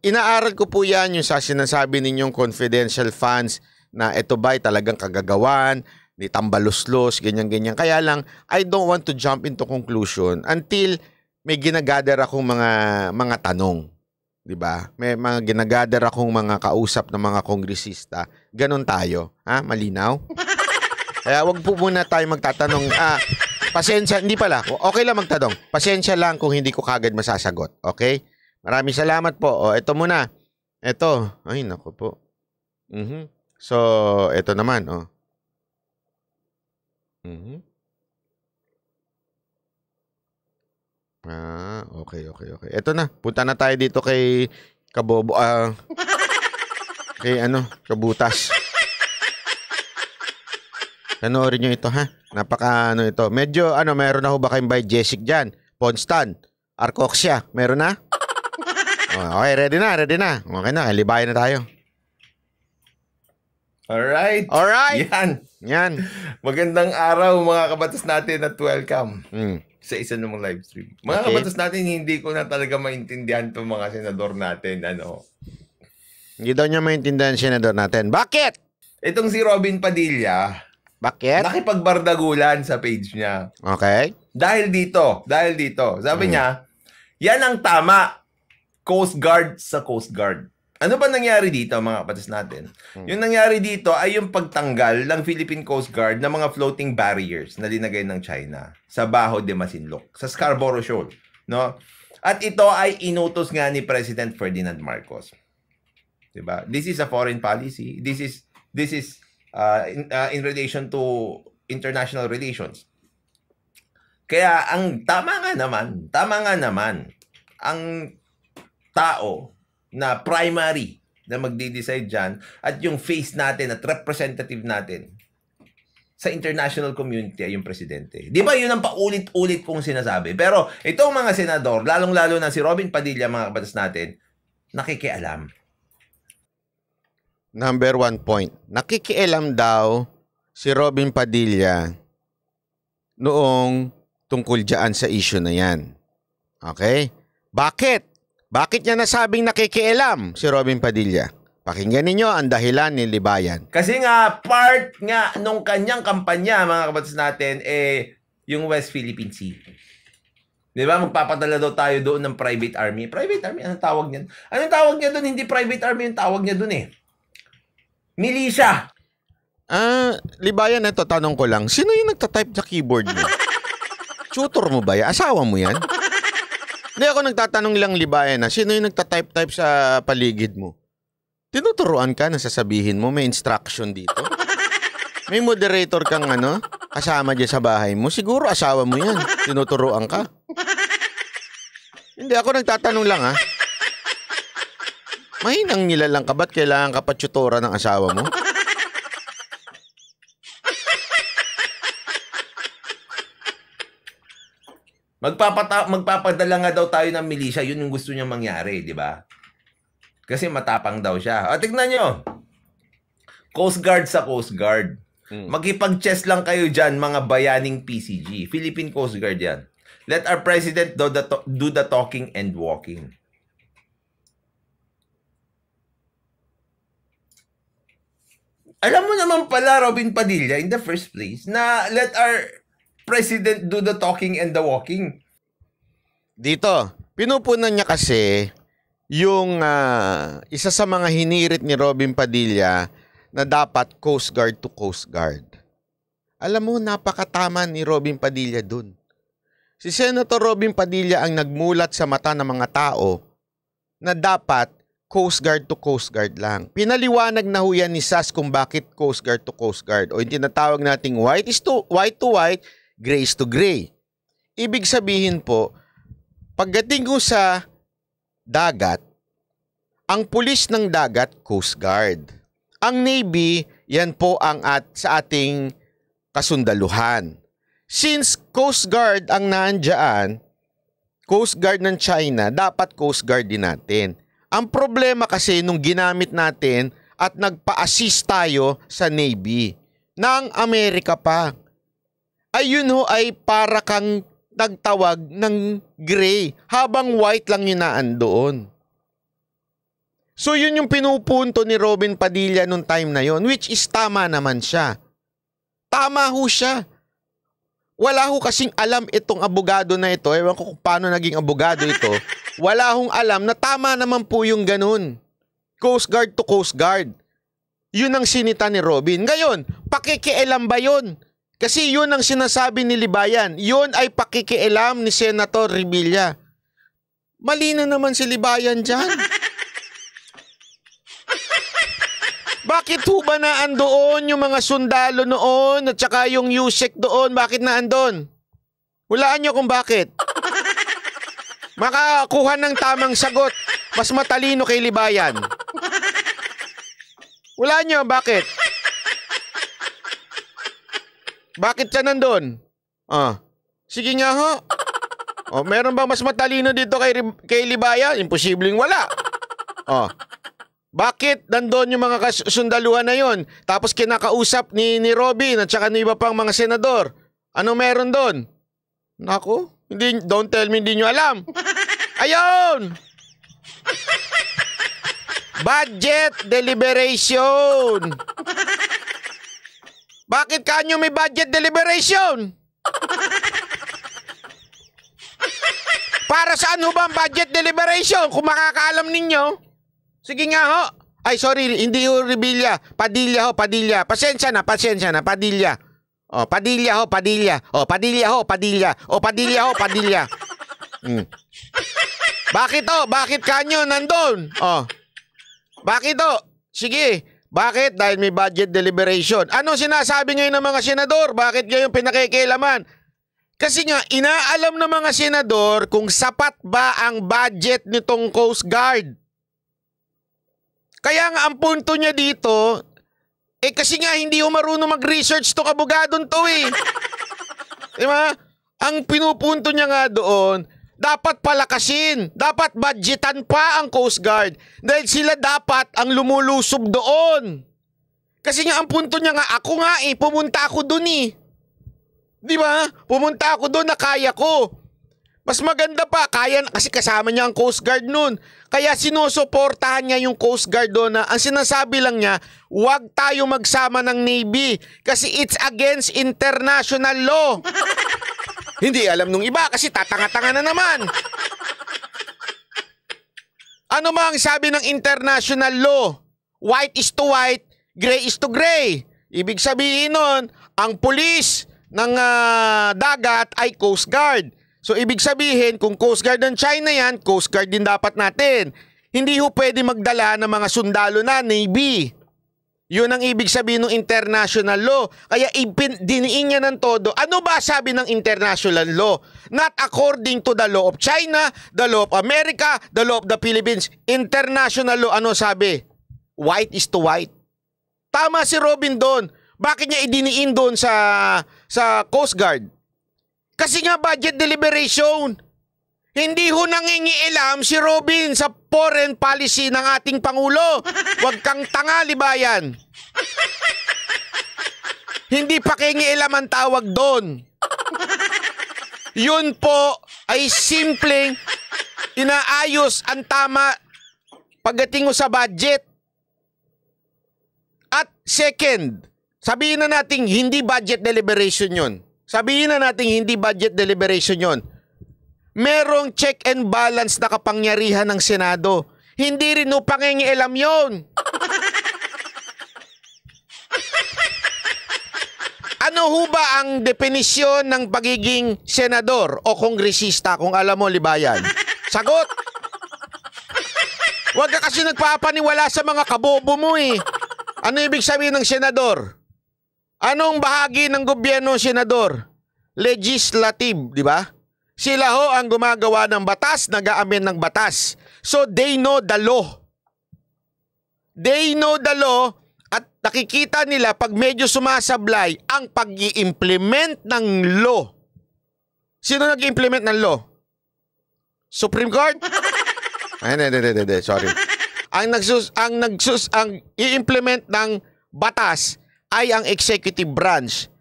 Inaaral ko po yan yung sa sinasabi ninyong confidential funds na ito ba'y talagang kagagawan, ni tambaluslos, ganyan-ganyan. Kaya lang, I don't want to jump into conclusion until may ginagather akong mga tanong. Diba? May mga ginagather akong mga kausap ng mga kongresista. Ganon tayo. Ha? Malinaw? Kaya wag po muna tayo magtatanong. Pasensya, hindi pala. Okay lang magtanong. Pasensya lang kung hindi ko kagad masasagot. Okay? Maraming salamat po. Ito muna. Ito. Ay, naku po. So, ito naman. Okay. Ito na. Punta na tayo dito kay Kabobo. Kay Kabutas. Panoorin nyo ito, ha? Napaka ano ito. Medyo meron na ho ba kayong by Jessic dyan? Ponstan, Arcoxia, meron na? Okay, ready na. Okay na, libayan na tayo. Alright. Yan. Magandang araw mga kabatas natin at welcome sa isa namang live stream. Mga kabatas natin, hindi ko na talaga maintindihan itong mga senador natin. Hindi daw niya maintindihan senador natin. Bakit? Itong si Robin Padilla. Bakit? Nakipagbardagulan sa page niya. Okay. Dahil dito. Sabi niya, yan ang tama. Coast Guard sa Coast Guard. Ano ba nangyari dito mga kabatas natin? Yung nangyari dito ay yung pagtanggal ng Philippine Coast Guard ng mga floating barriers na linagay ng China sa Bajo de Masinloc, sa Scarborough Shoal. No? At ito ay inutos nga ni President Ferdinand Marcos. Diba? This is a foreign policy. This is in relation to international relations. Kaya ang tama nga naman ang tao na primary na magde-decide dyan at yung face natin at representative natin sa international community ay yung presidente. Di ba yun ang paulit-ulit kong sinasabi? Pero itong mga senador, lalong-lalo na si Robin Padilla, mga kabatas natin, nakikialam. Number 1 point. Nakikialam daw si Robin Padilla noong tungkol dyan sa issue na yan. Okay? Bakit? Bakit niya nasabing nakikialam si Robin Padilla? Pakinggan ninyo ang dahilan ni Libayan. Kasi nga, part nga nung kanyang kampanya, mga kabatas natin, yung West Philippine Sea. Di ba? Magpapadala daw tayo doon ng private army. Private army? Anong tawag niyan? Anong tawag niya doon? Hindi private army yung tawag niya doon Militia. Libayan, ito, tanong ko lang. Sino yung nagtatype sa keyboard mo? Tutor mo ba yan? Asawa mo yan? Hindi, ako nagtatanong lang, Libayan, sino yung nagtatype sa paligid mo? Tinuturuan ka na sasabihin mo, may instruction dito? May moderator kang kasama dyan sa bahay mo? Siguro asawa mo yan. Tinuturuan ka. Hindi, ako nagtatanong lang, Mahinang nilalang ka, ba't kailangan ka pa tutora ng asawa mo? Magpapadala nga daw tayo ng militia, yun yung gusto niya mangyari, di ba? Kasi matapang daw siya. Tignan nyo. Coast Guard sa Coast Guard. Magkipag-chess lang kayo dyan, mga bayaning PCG. Philippine Coast Guard yan. Let our president do the talking and walking. Alam mo naman pala, Robin Padilla, in the first place, na let our president do the talking and the walking. Dito, pinupunan niya kasi yung isa sa mga hinirit ni Robin Padilla na dapat Coast Guard to Coast Guard. Alam mo, napakatama ni Robin Padilla dun. Si Senator Robin Padilla ang nagmulat sa mata ng mga tao na dapat Coast Guard to Coast Guard lang. Pinaliwanag na ho yan ni SAS kung bakit Coast Guard to Coast Guard o yung tinatawag nating white to white, gray to gray. Ibig sabihin po, pagdating ko sa dagat, ang pulis ng dagat, Coast Guard. Ang Navy, yan po ang sa ating kasundaluhan. Since Coast Guard ang naandyan, Coast Guard ng China, dapat Coast Guard din natin. Ang problema kasi nung ginamit natin at nagpa-assist tayo sa Navy ng Amerika pa, ay yun ho ay para kang nagtawag ng gray habang white lang yun naandoon. So yun yung pinupunto ni Robin Padilla nung time na yon, which is tama naman siya. Tama ho siya. Wala ho kasing alam itong abogado na ito, ewan ko kung paano naging abogado ito, wala hong alam na tama naman po yung ganun. Coast Guard to Coast Guard. Yun ang sinita ni Robin. Ngayon, pakikialam ba yun? Kasi yun ang sinasabi ni Libayan. Yun ay pakikialam ni Senator Revilla. Mali na naman si Libayan dyan. Bakit ho ba naandoon yung mga sundalo noon at saka yung USEC doon? Bakit naandon? Hulaan nyo kung bakit. Makakuha ng tamang sagot. Mas matalino kay Libayan. Hulaan nyo bakit. Bakit siya nandun? Sige nga ho. Meron bang mas matalino dito kay Libaya? Imposibleng wala. Bakit nandun yung mga kasundaluhan na yon? Tapos kinakausap ni Robin at saka ni iba pang mga senador. Ano meron doon? Nako, don't tell me hindi nyo alam. Ayun! Budget deliberation. Bakit kanyo may budget deliberation? Para saan ho ba ang budget deliberation? Kung makakaalam ninyo. Sige nga ho. Ay, sorry, hindi ho Revilla. Padilla ho, Padilla. Pasensya na, Padilla. Padilla ho, Padilla. Padilla ho, Padilla. Padilla ho, Padilla. Bakit ho? Bakit kanyo nandun? Bakit ho? Sige. Bakit? Dahil may budget deliberation. Ano sinasabi ngayon ng mga senador? Bakit ngayon pinakikialaman? Kasi nga, inaalam ng mga senador kung sapat ba ang budget nitong Coast Guard. Kaya nga, ang punto niya dito, kasi nga hindi ho marunong mag-research tong abogadong to Diba? Ang pinupunto niya nga doon, dapat palakasin, dapat budgetan pa ang Coast Guard dahil sila dapat ang lumulusob doon. Kasi nga ang punto niya nga, ako nga pumunta ako doon Di ba? Pumunta ako doon na kaya ko. Mas maganda pa, kaya kasi kasama niya ang Coast Guard noon. Kaya sinusuportahan niya yung Coast Guard doon na ang sinasabi lang niya, huwag tayo magsama ng Navy kasi it's against international law. Hindi alam nung iba kasi tatanga-tanga na naman. Ano ba ang sabi ng international law? White is to white, gray is to gray. Ibig sabihin nun, ang pulis ng dagat ay Coast Guard. So ibig sabihin, kung Coast Guard ng China yan, Coast Guard din dapat natin. Hindi ho pwede magdala ng mga sundalo na Navy. Yun ang ibig sabihin ng international law. Kaya diniin niya ng todo. Ano ba sabi ng international law? Not according to the law of China, the law of America, the law of the Philippines. International law, ano sabi? White is to white. Tama si Robin doon. Bakit niya idiniin doon sa Coast Guard? Kasi nga budget deliberation. Hindi ho nangingialam si Robin sa foreign policy ng ating Pangulo. Huwag kang tanga, Libayan. Hindi pakingialam ang tawag doon. Yun po ay simpleng inaayos ang tama pagdating mo sa budget. At second, sabihin na natin hindi budget deliberation yun. Sabihin na natin hindi budget deliberation yun. Merong check and balance na kapangyarihan ng Senado. Hindi rin ho pangingialam yun. Ano ho ba ang definisyon ng pagiging senador o kongresista kung alam mo, Libayan? Sagot! Huwag ka kasi nagpapaniwala sa mga kabobo mo Ano ibig sabihin ng senador? Anong bahagi ng gobyerno senador? Legislative, di ba? Sila ho ang gumagawa ng batas, nag-aamen ng batas. So they know the law. They know the law at nakikita nila pag medyo sumasablay ang pag-i-implement ng law. Sino nag-implement ng law? Supreme Court? Hindi, sorry. Ang i-implement ng batas ay ang executive branch.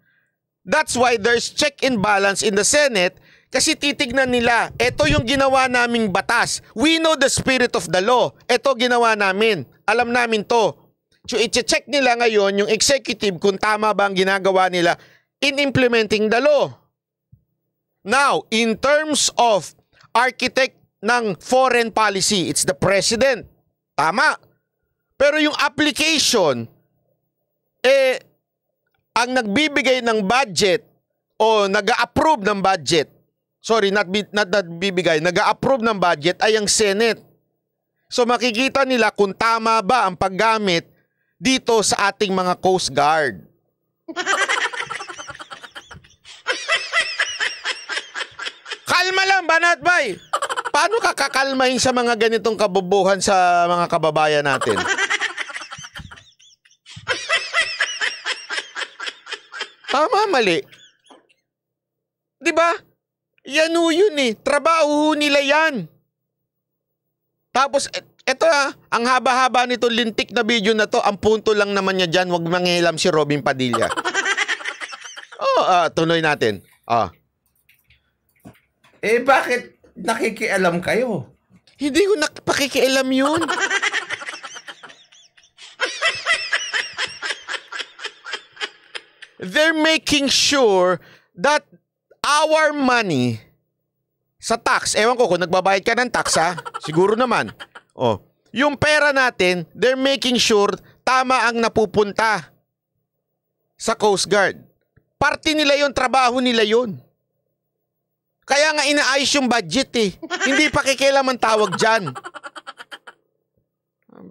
That's why there's check and balance in the Senate kasi titignan nila, ito yung ginawa naming batas. We know the spirit of the law. Ito ginawa namin. Alam namin to. So i-check nila ngayon yung executive kung tama ba ang ginagawa nila in implementing the law. Now, in terms of architect ng foreign policy, it's the president. Tama. Pero yung application, ang nagbibigay ng budget o nag-a-approve ng budget, nag-a-approve ng budget ay ang Senate. So makikita nila kung tama ba ang paggamit dito sa ating mga Coast Guard. Kalma lang, Banat Bay. Paano ka kakalmahin sa mga ganitong kabobohan sa mga kababayan natin? Tama, mali. Diba? Yan ho yun eh. Trabaho nila yan. Tapos, eto ang haba-haba nito, lintik na video na to, ang punto lang naman niya dyan, huwag manghilam si Robin Padilla. Tuloy natin. Bakit nakikialam kayo? Hindi ko pakikialam yun. They're making sure that our money sa tax, ewan ko kung nagbabayad ka ng tax siguro naman. Yung pera natin, they're making sure tama ang napupunta sa Coast Guard. Parte nila yun, trabaho nila yun. Kaya nga inaayos yung budget Hindi pakikialam ang tawag dyan.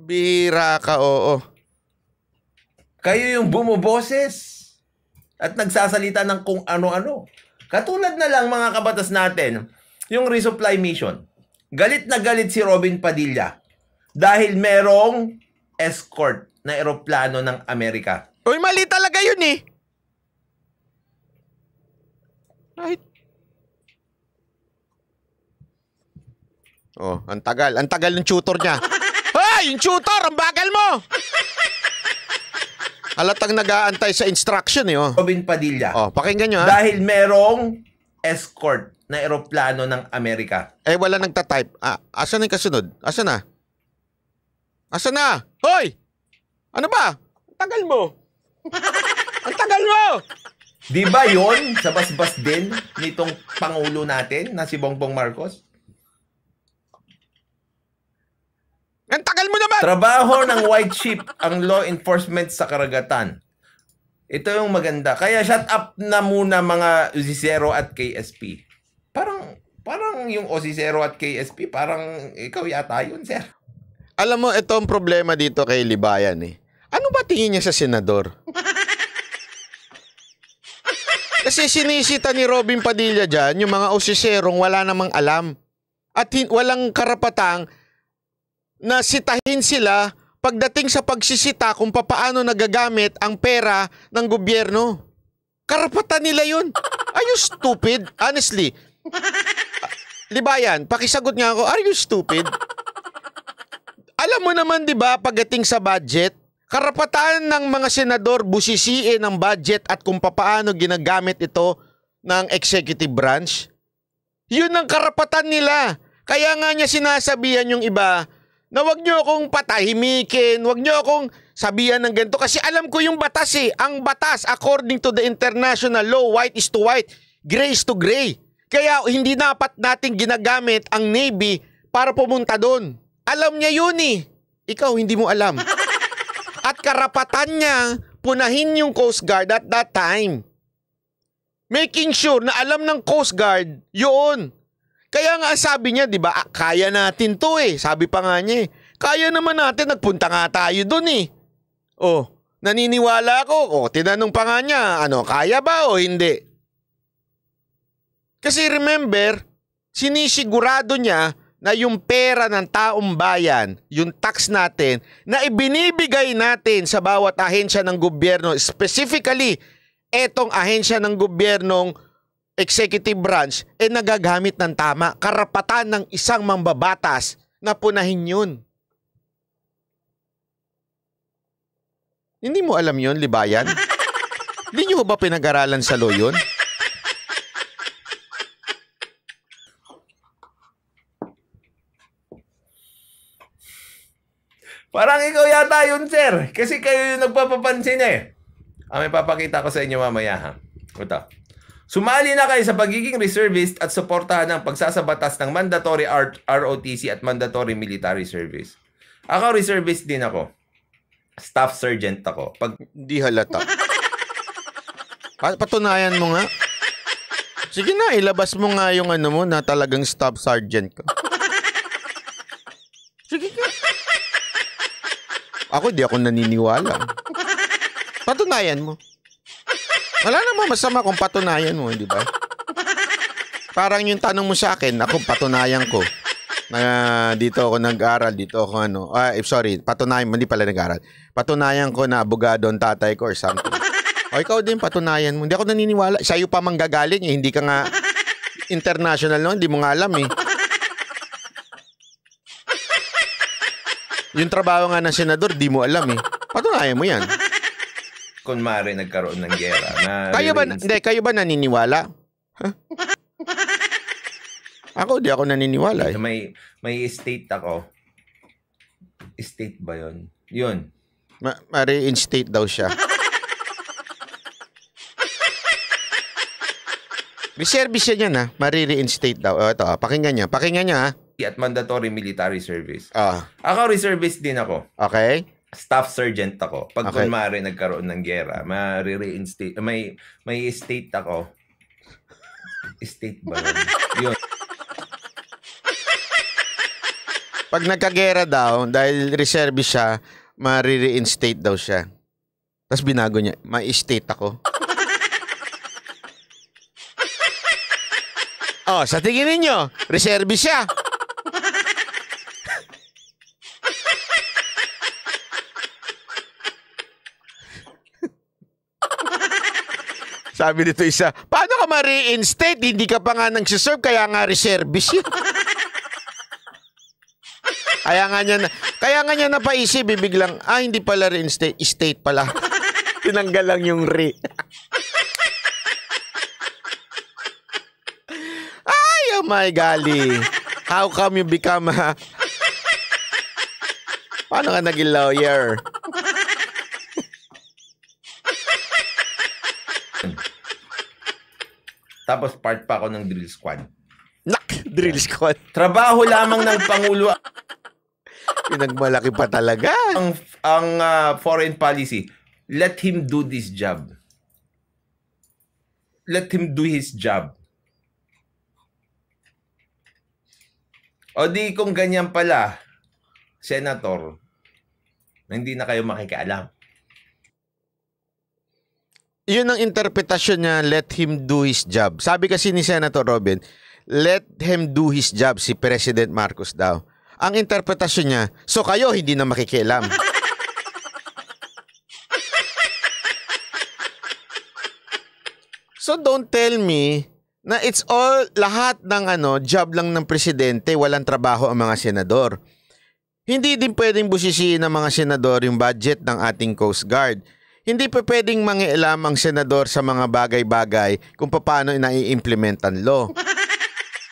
Bihira ka, oo. Kayo yung bumuboses at nagsasalita ng kung ano-ano. Katulad na lang mga kabatas natin, yung resupply mission. Galit na galit si Robin Padilla dahil merong escort na eroplano ng Amerika. Uy, mali talaga yun Right. Ang tagal. Ang tagal ng tutor niya. Hoy, yung tutor, ang bagal mo! Halatang nag-aantay sa instruction Robin Padilla. Pakinggan nyo Dahil merong escort na eroplano ng Amerika. Wala nagtatype. Asan na yung kasunod? Asan na? Asan na? Hoy! Ano ba? Ang tagal mo! Ang tagal mo! Di ba yun sa basbas din nitong Pangulo natin na si Bongbong Marcos? Ang tagal mo naman! Trabaho ng white sheep ang law enforcement sa karagatan. Ito yung maganda. Kaya shut up na muna mga Osisero at KSP. Parang yung Osisero at KSP, parang ikaw yata yun, sir. Alam mo, ito ang problema dito kay Libayan Ano ba tingin niya sa senador? Kasi sinisita ni Robin Padilla dyan, yung mga Osiserong wala namang alam. At walang karapatang na sitahin sila pagdating sa pagsisita kung papaano nagagamit ang pera ng gobyerno. Karapatan nila yun. Are you stupid? Honestly. Libayan, pakisagot nga ako, are you stupid? Alam mo naman, di ba, pagdating sa budget, karapatan ng mga senador busisiin ang budget at kung papaano ginagamit ito ng executive branch. Yun ang karapatan nila. Kaya nga niya sinasabihan yung iba na wag nyo akong patahimikin, wag nyo akong sabihan ng ganito. Kasi alam ko yung batas Ang batas, according to the international law, white is to white, gray is to gray. Kaya hindi dapat natin ginagamit ang Navy para pumunta doon. Alam niya yun Ikaw, hindi mo alam. At karapatan niya punahin yung Coast Guard at that time. Making sure na alam ng Coast Guard yun. Kaya nga sabi niya, di ba, kaya natin to Sabi pa nga niya kaya naman natin, nagpunta nga tayo dun naniniwala ako. Tinanong pa nga niya, kaya ba o hindi? Kasi remember, sinisigurado niya na yung pera ng taong bayan, yung tax natin, na ibinibigay natin sa bawat ahensya ng gobyerno, specifically, etong ahensya ng gobyernong executive branch, nagagamit ng tama. Karapatan ng isang mambabatas na punahin yun. Hindi mo alam yun, Libayan? Hindi nyo ba pinag-aralan sa law yun? Parang ikaw yata yun, sir. Kasi kayo yung nagpapapansin may papakita ko sa inyo mamaya Ito. Sumali na kayo sa pagiging reservist at suportahan ng pagsasabatas ng mandatory ROTC at mandatory military service. Ako, reservist din ako. Staff sergeant ako. Di halata. Patunayan mo nga. Sige na, ilabas mo nga yung mo na talagang staff sergeant ka. Sige ka. Ako, di ako naniniwala. Patunayan mo. Wala namang masama kung patunayan mo, di ba? Parang yung tanong mo sa akin, ako patunayan ko na dito ako nag-aral, dito ako Patunayan, mali pala nag-aral. Patunayan ko na abogado ang tatay ko or something. O ikaw din, patunayan mo. Hindi ako naniniwala. Sa'yo pa manggagaling eh. Hindi ka nga international no? Hindi mo nga alam eh. Yung trabaho nga ng senador, di mo alam eh. Patunayan mo yan. Kung maaari nagkaroon ng gera. Kayo ba naniniwala? Huh? Ako, di ako naniniwala eh. May estate ako. Estate ba yun? Yun. Ma-reinstate daw siya. Reservice siya niyan ha. Ma-reinstate daw. Ito pakinggan niya. Pakinggan niya ha. At mandatory military service. Ako reservist din ako. Okay. Staff sergeant ako. Pag kung maaari nagkaroon ng gera, ma-reinstate. May estate ako. Estate ba yun? Yun. Pag nagkagera daw, dahil reservist siya, ma-reinstate daw siya. Tapos binago niya, ma-estate ako. Oh, sa tingin ninyo, reservist siya. Sabi nito isa, paano ka ma-reinstate? Hindi ka pa nga nang-serve, kaya nga reservist yun. Kaya nga niya napaisip, bibiglang, hindi pala reinstate, estate pala. Tinanggal lang yung re. Ay, oh my golly. How come you become Paano ka naging lawyer? Tapos part pa ako ng drill squad. Drill squad. Trabaho lamang ng Pangulo. Pinagmalaki pa talaga. Ang foreign policy, let him do this job. Let him do his job. O di kung ganyan pala, Senator, hindi na kayo makikialam. Yun ang interpretasyon niya, let him do his job. Sabi kasi ni Senator Robin, let him do his job, si President Marcos daw. Ang interpretasyon niya, so kayo hindi na makikialam. So don't tell me na it's all, lahat ng job lang ng presidente, walang trabaho ang mga senador. Hindi din pwedeng busisiin ng mga senador yung budget ng ating Coast Guard. Hindi pa pwedeng mangialam ang senador sa mga bagay-bagay kung paano nai-implement ang law.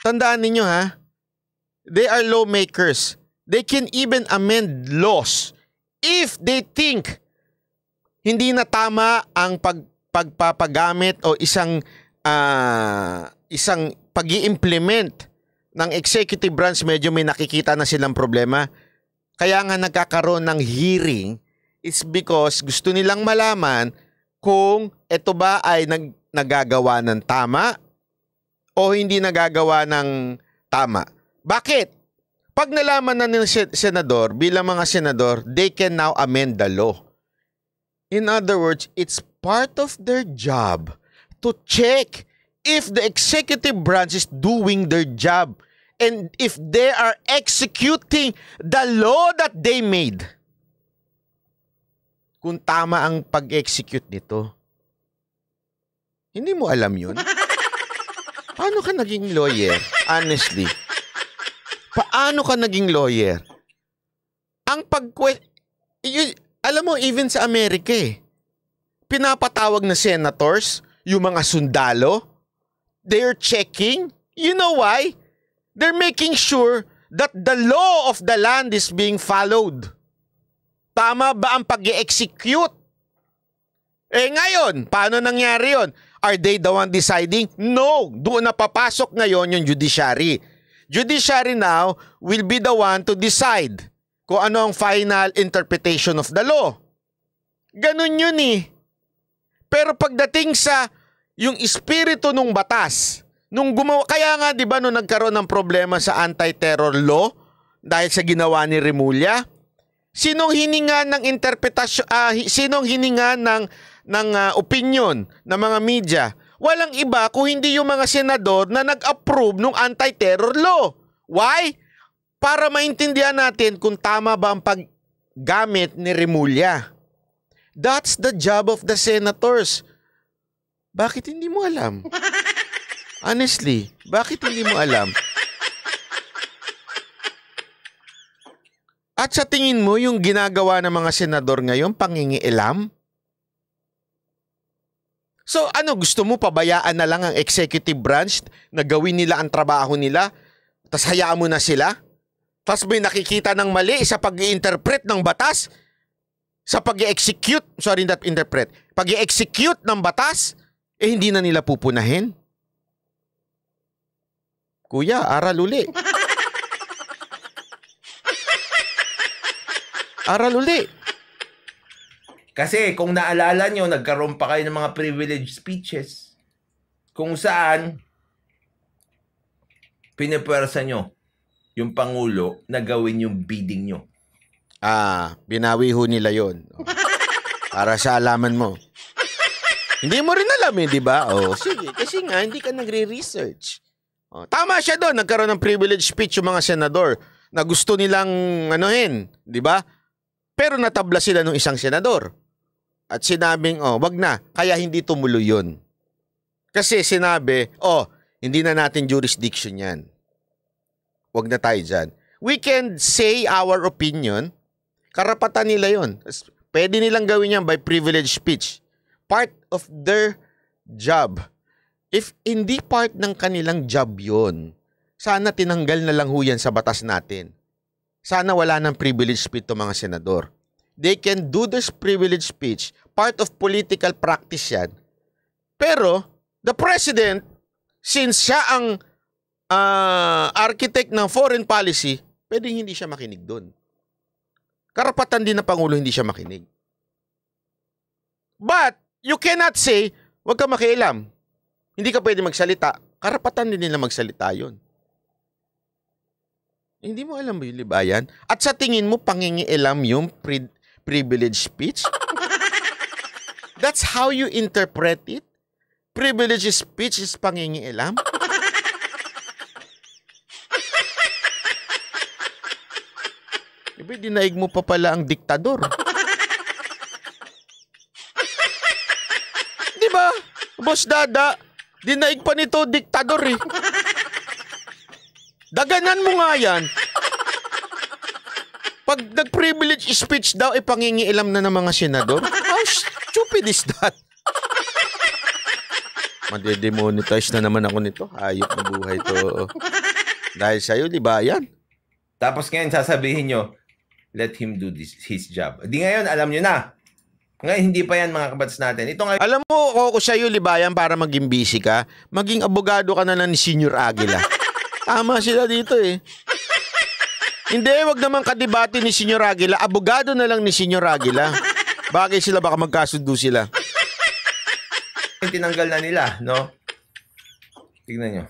Tandaan ninyo ha, they are lawmakers. They can even amend laws if they think hindi na tama ang pagpapagamit o isang pag-i-implement ng executive branch. Medyo may nakikita na silang problema. Kaya nga nagkakaroon ng hearing is because gusto nilang malaman kung ito ba ay nagagawa ng tama o hindi nagagawa ng tama. Bakit? Pag nalaman na ng senador, bilang mga senador, they can now amend the law. In other words, it's part of their job to check if the executive branch is doing their job and if they are executing the law that they made. Kung tama ang pag-execute nito. Hindi mo alam yun? Paano ka naging lawyer? Honestly. Paano ka naging lawyer? Ang alam mo, even sa Amerika pinapatawag na senators, yung mga sundalo, they're checking. You know why? They're making sure that the law of the land is being followed. Tama ba ang pag-i-execute? Ngayon, paano nangyari yon? Are they the one deciding? No! Doon na papasok ngayon yung judiciary. Judiciary now will be the one to decide kung ano ang final interpretation of the law. Ganun yun Pero pagdating sa yung espiritu ng batas, nung gumawa, kaya nga 'di ba nung nagkaroon ng problema sa anti-terror law dahil sa ginawa ni Remulla, sinong hininga ng interpretasyon, sinong hininga ng opinion ng mga media? Walang iba kung hindi yung mga senador na nag-approve ng anti-terror law. Why? Para maintindihan natin kung tama ba ang paggamit ni Remulla. That's the job of the senators. Bakit hindi mo alam? Honestly, bakit hindi mo alam? At sa tingin mo, yung ginagawa ng mga senador ngayon, pangingialam? So ano, gusto mo pabayaan na lang ang executive branch na gawin nila ang trabaho nila? Tas hayaan mo na sila? Tas may nakikita ng mali sa pag-i-interpret ng batas? Sa pag-i-execute, sorry, not interpret, pag-i-execute ng batas, hindi na nila pupunahin? Kuya, aral uli. Aral uli. Kasi kung naalala nyo, nagkaroon pa kayo ng mga privileged speeches kung saan pinipwersa nyo yung Pangulo na gawin yung bidding nyo. Binawi ho nila yun. Para sa alaman mo. Hindi mo rin alam di ba? Sige, kasi nga, hindi ka nagre-research. Tama siya doon, nagkaroon ng privileged speech yung mga senador na gusto nilang anuhin, di ba? Pero natabla sila ng isang senador. At sinabing, wag na, kaya hindi tumuloy yun. Kasi sinabi, hindi na natin jurisdiction yan. Wag na tayo dyan. We can say our opinion, karapatan nila yun. Pwede nilang gawin yan by privileged speech. Part of their job. If hindi part ng kanilang job yun, sana tinanggal na lang ho yan sa batas natin. Sana wala ng privileged speech to mga senador. They can do this privileged speech. Part of political practice yan. Pero, the president, since siya ang architect ng foreign policy, pwedeng hindi siya makinig doon. Karapatan din ng Pangulo hindi siya makinig. But, you cannot say, wag ka makialam. Hindi ka pwede magsalita. Karapatan din nila magsalita yun. Hindi mo alam yung libayan? At sa tingin mo, pangingialam yung privilege speech? That's how you interpret it? Privilege speech is pangingialam? Iba, dinaig mo pa pala ang diktador. Diba? Boss Dada, dinaig pa nito diktador eh. Daganan mo nga yan. Pag nag-privilege speech daw, pangingialam na ng mga senador. How stupid is that? Madedemonetize na naman ako nito. Hayop na buhay to. Dahil sa'yo, di ba yan? Tapos ngayon sasabihin nyo, let him do his job. Di ngayon, alam nyo na. Ngayon, hindi pa yan mga kabats natin. Ito ngayon, alam mo, kung sa'yo, libayan, para maging busy ka, maging abogado ka na lang ni Senior Aguila. Tama sila dito eh. Hindi, wag naman kadebate ni Senior Aguila. Abogado na lang ni Senior Aguila. Bagay sila, baka magkasundo sila. Tinanggal na nila, no? Tignan nyo.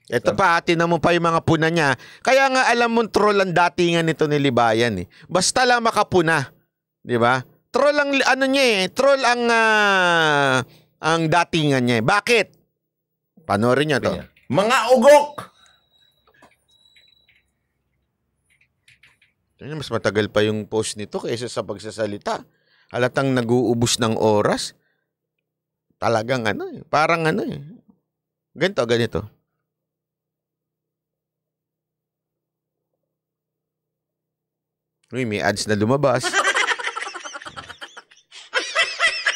Ito pa, tinan mo pa yung mga puna niya. Kaya nga alam mo, troll ang datingan nito ni Libayan eh. Basta lang makapuna. Di ba? Troll ang, ano niya eh. Troll ang datingan niya eh. Bakit? Panoorin niyo to. Mga ugok! Mas matagal pa yung post nito kaysa sa pagsasalita. Halatang nag-uubos ng oras. Talagang ano eh. Parang ano eh. Ganito. Uy, may ads na lumabas.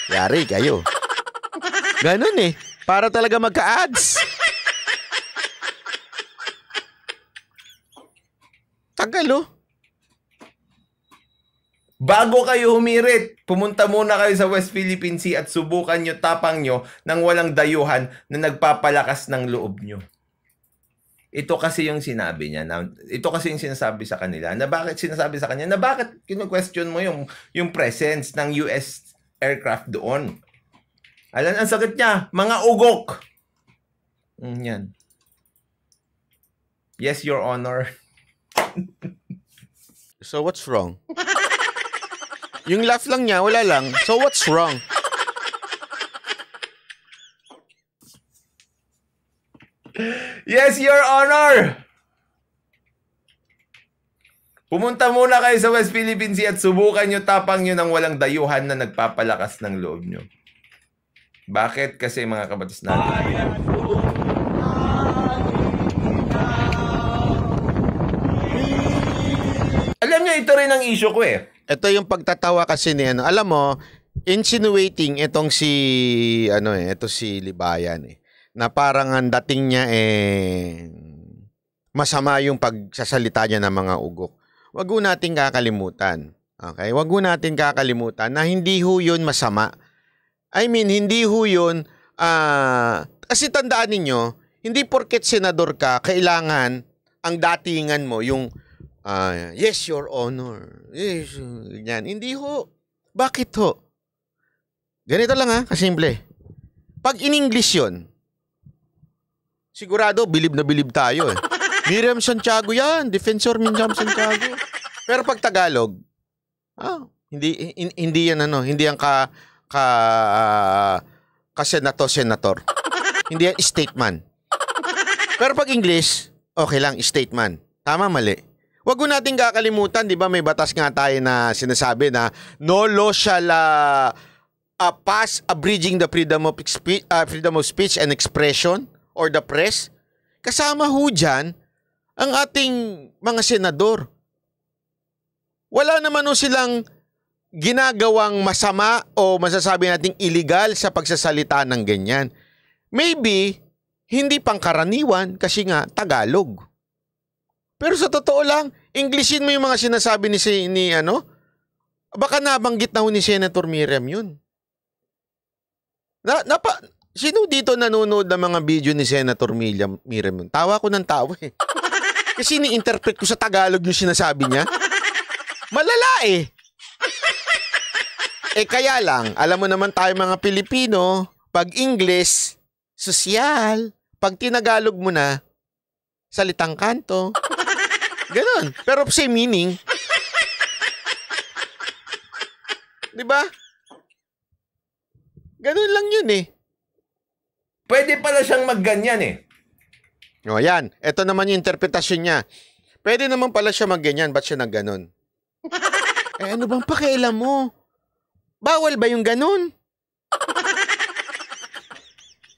Yari kayo. Ganun eh. Para talaga magka-ads. Tagal oh. Bago kayo humirit, pumunta muna kayo sa West Philippine Sea at subukan nyo tapang nyo ng walang dayuhan na nagpapalakas ng loob nyo. Ito kasi yung sinabi niya. Ito kasi yung sinasabi sa kanila. Na bakit sinasabi sa kanya? Na bakit kinu-question mo yung presence ng US aircraft doon? Alam, ang sakit niya. Mga ugok. Yan. Yes, Your Honor. So what's wrong? Yung laugh lang niya, wala lang. So what's wrong? Yes, Your Honor! Pumunta muna kayo sa West Philippine Sea at subukan nyo tapang nyo ng walang dayuhan na nagpapalakas ng loob nyo. Bakit? Kasi mga kabatas natin. Alam nyo, ito rin ang issue ko eh. Ito yung pagtatawa kasi ni ano. Alam mo, insinuating itong si ito si Libayan na parang ang dating niya masama yung pagsasalita niya ng mga ugok. Wag ho nating kakalimutan. Okay? Wag ho natin kakalimutan na hindi ho yun masama. I mean, hindi ho yun kasi tandaan ninyo, hindi porket senador ka, kailangan ang datingan mo yung yes, Your Honor. Yes, yan. Hindi ho. Bakit ho? Ganito lang kasimple. Pag in English yun, sigurado, bilib na bilib tayo Miriam Santiago yan. Defensor Miriam Santiago. Pero pag Tagalog, hindi yan hindi yan senator. Hindi yan statement. Pero pag English, okay lang, statement. Tama, mali. Wag ko natin kakalimutan, di ba may batas nga tayo na sinasabi na no law shall pass abridging the freedom of speech and expression or the press. Kasama ho dyan ang ating mga senador. Wala naman ho silang ginagawang masama o masasabi nating illegal sa pagsasalita ng ganyan. Maybe, hindi pangkaraniwan kasi nga Tagalog. Pero sa totoo lang, Englishin mo yung mga sinasabi ni baka nabanggit na ho ni Senator Miriam yun. Sino dito nanonood ng mga video ni Senator Miriam yun? Tawa ko ng tawa Kasi ni-interpret ko sa Tagalog yung sinasabi niya. Malala kaya lang, alam mo naman tayo mga Pilipino, pag English, sosyal. Pag tinagalog mo na, salitang kanto. Ganon. Pero same meaning. Diba? Ganon lang yun Pwede pala siyang magganyan O yan. Ito naman yung interpretasyon niya. Pwede naman pala siya magganyan. Ba't siya nagganon? Ano bang pakialam mo? Bawal ba yung ganon?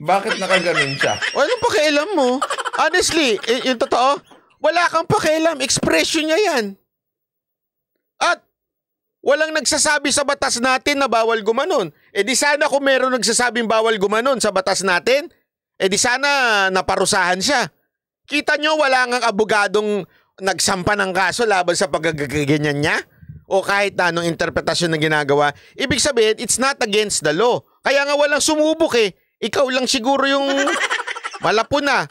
Bakit nakaganon siya? Anong pakialam mo? Honestly, yung totoo, wala kang pakialam. Expression niya yan. At walang nagsasabi sa batas natin na bawal gumanon. Di sana kung meron nagsasabing bawal gumanon sa batas natin, di sana naparusahan siya. Kita nyo, wala ngang abogadong nagsampa ng kaso laban sa paggaganyan niya? O kahit na anong interpretasyon na ginagawa. Ibig sabihin, it's not against the law. Kaya nga walang sumubok Ikaw lang siguro yung malapo na.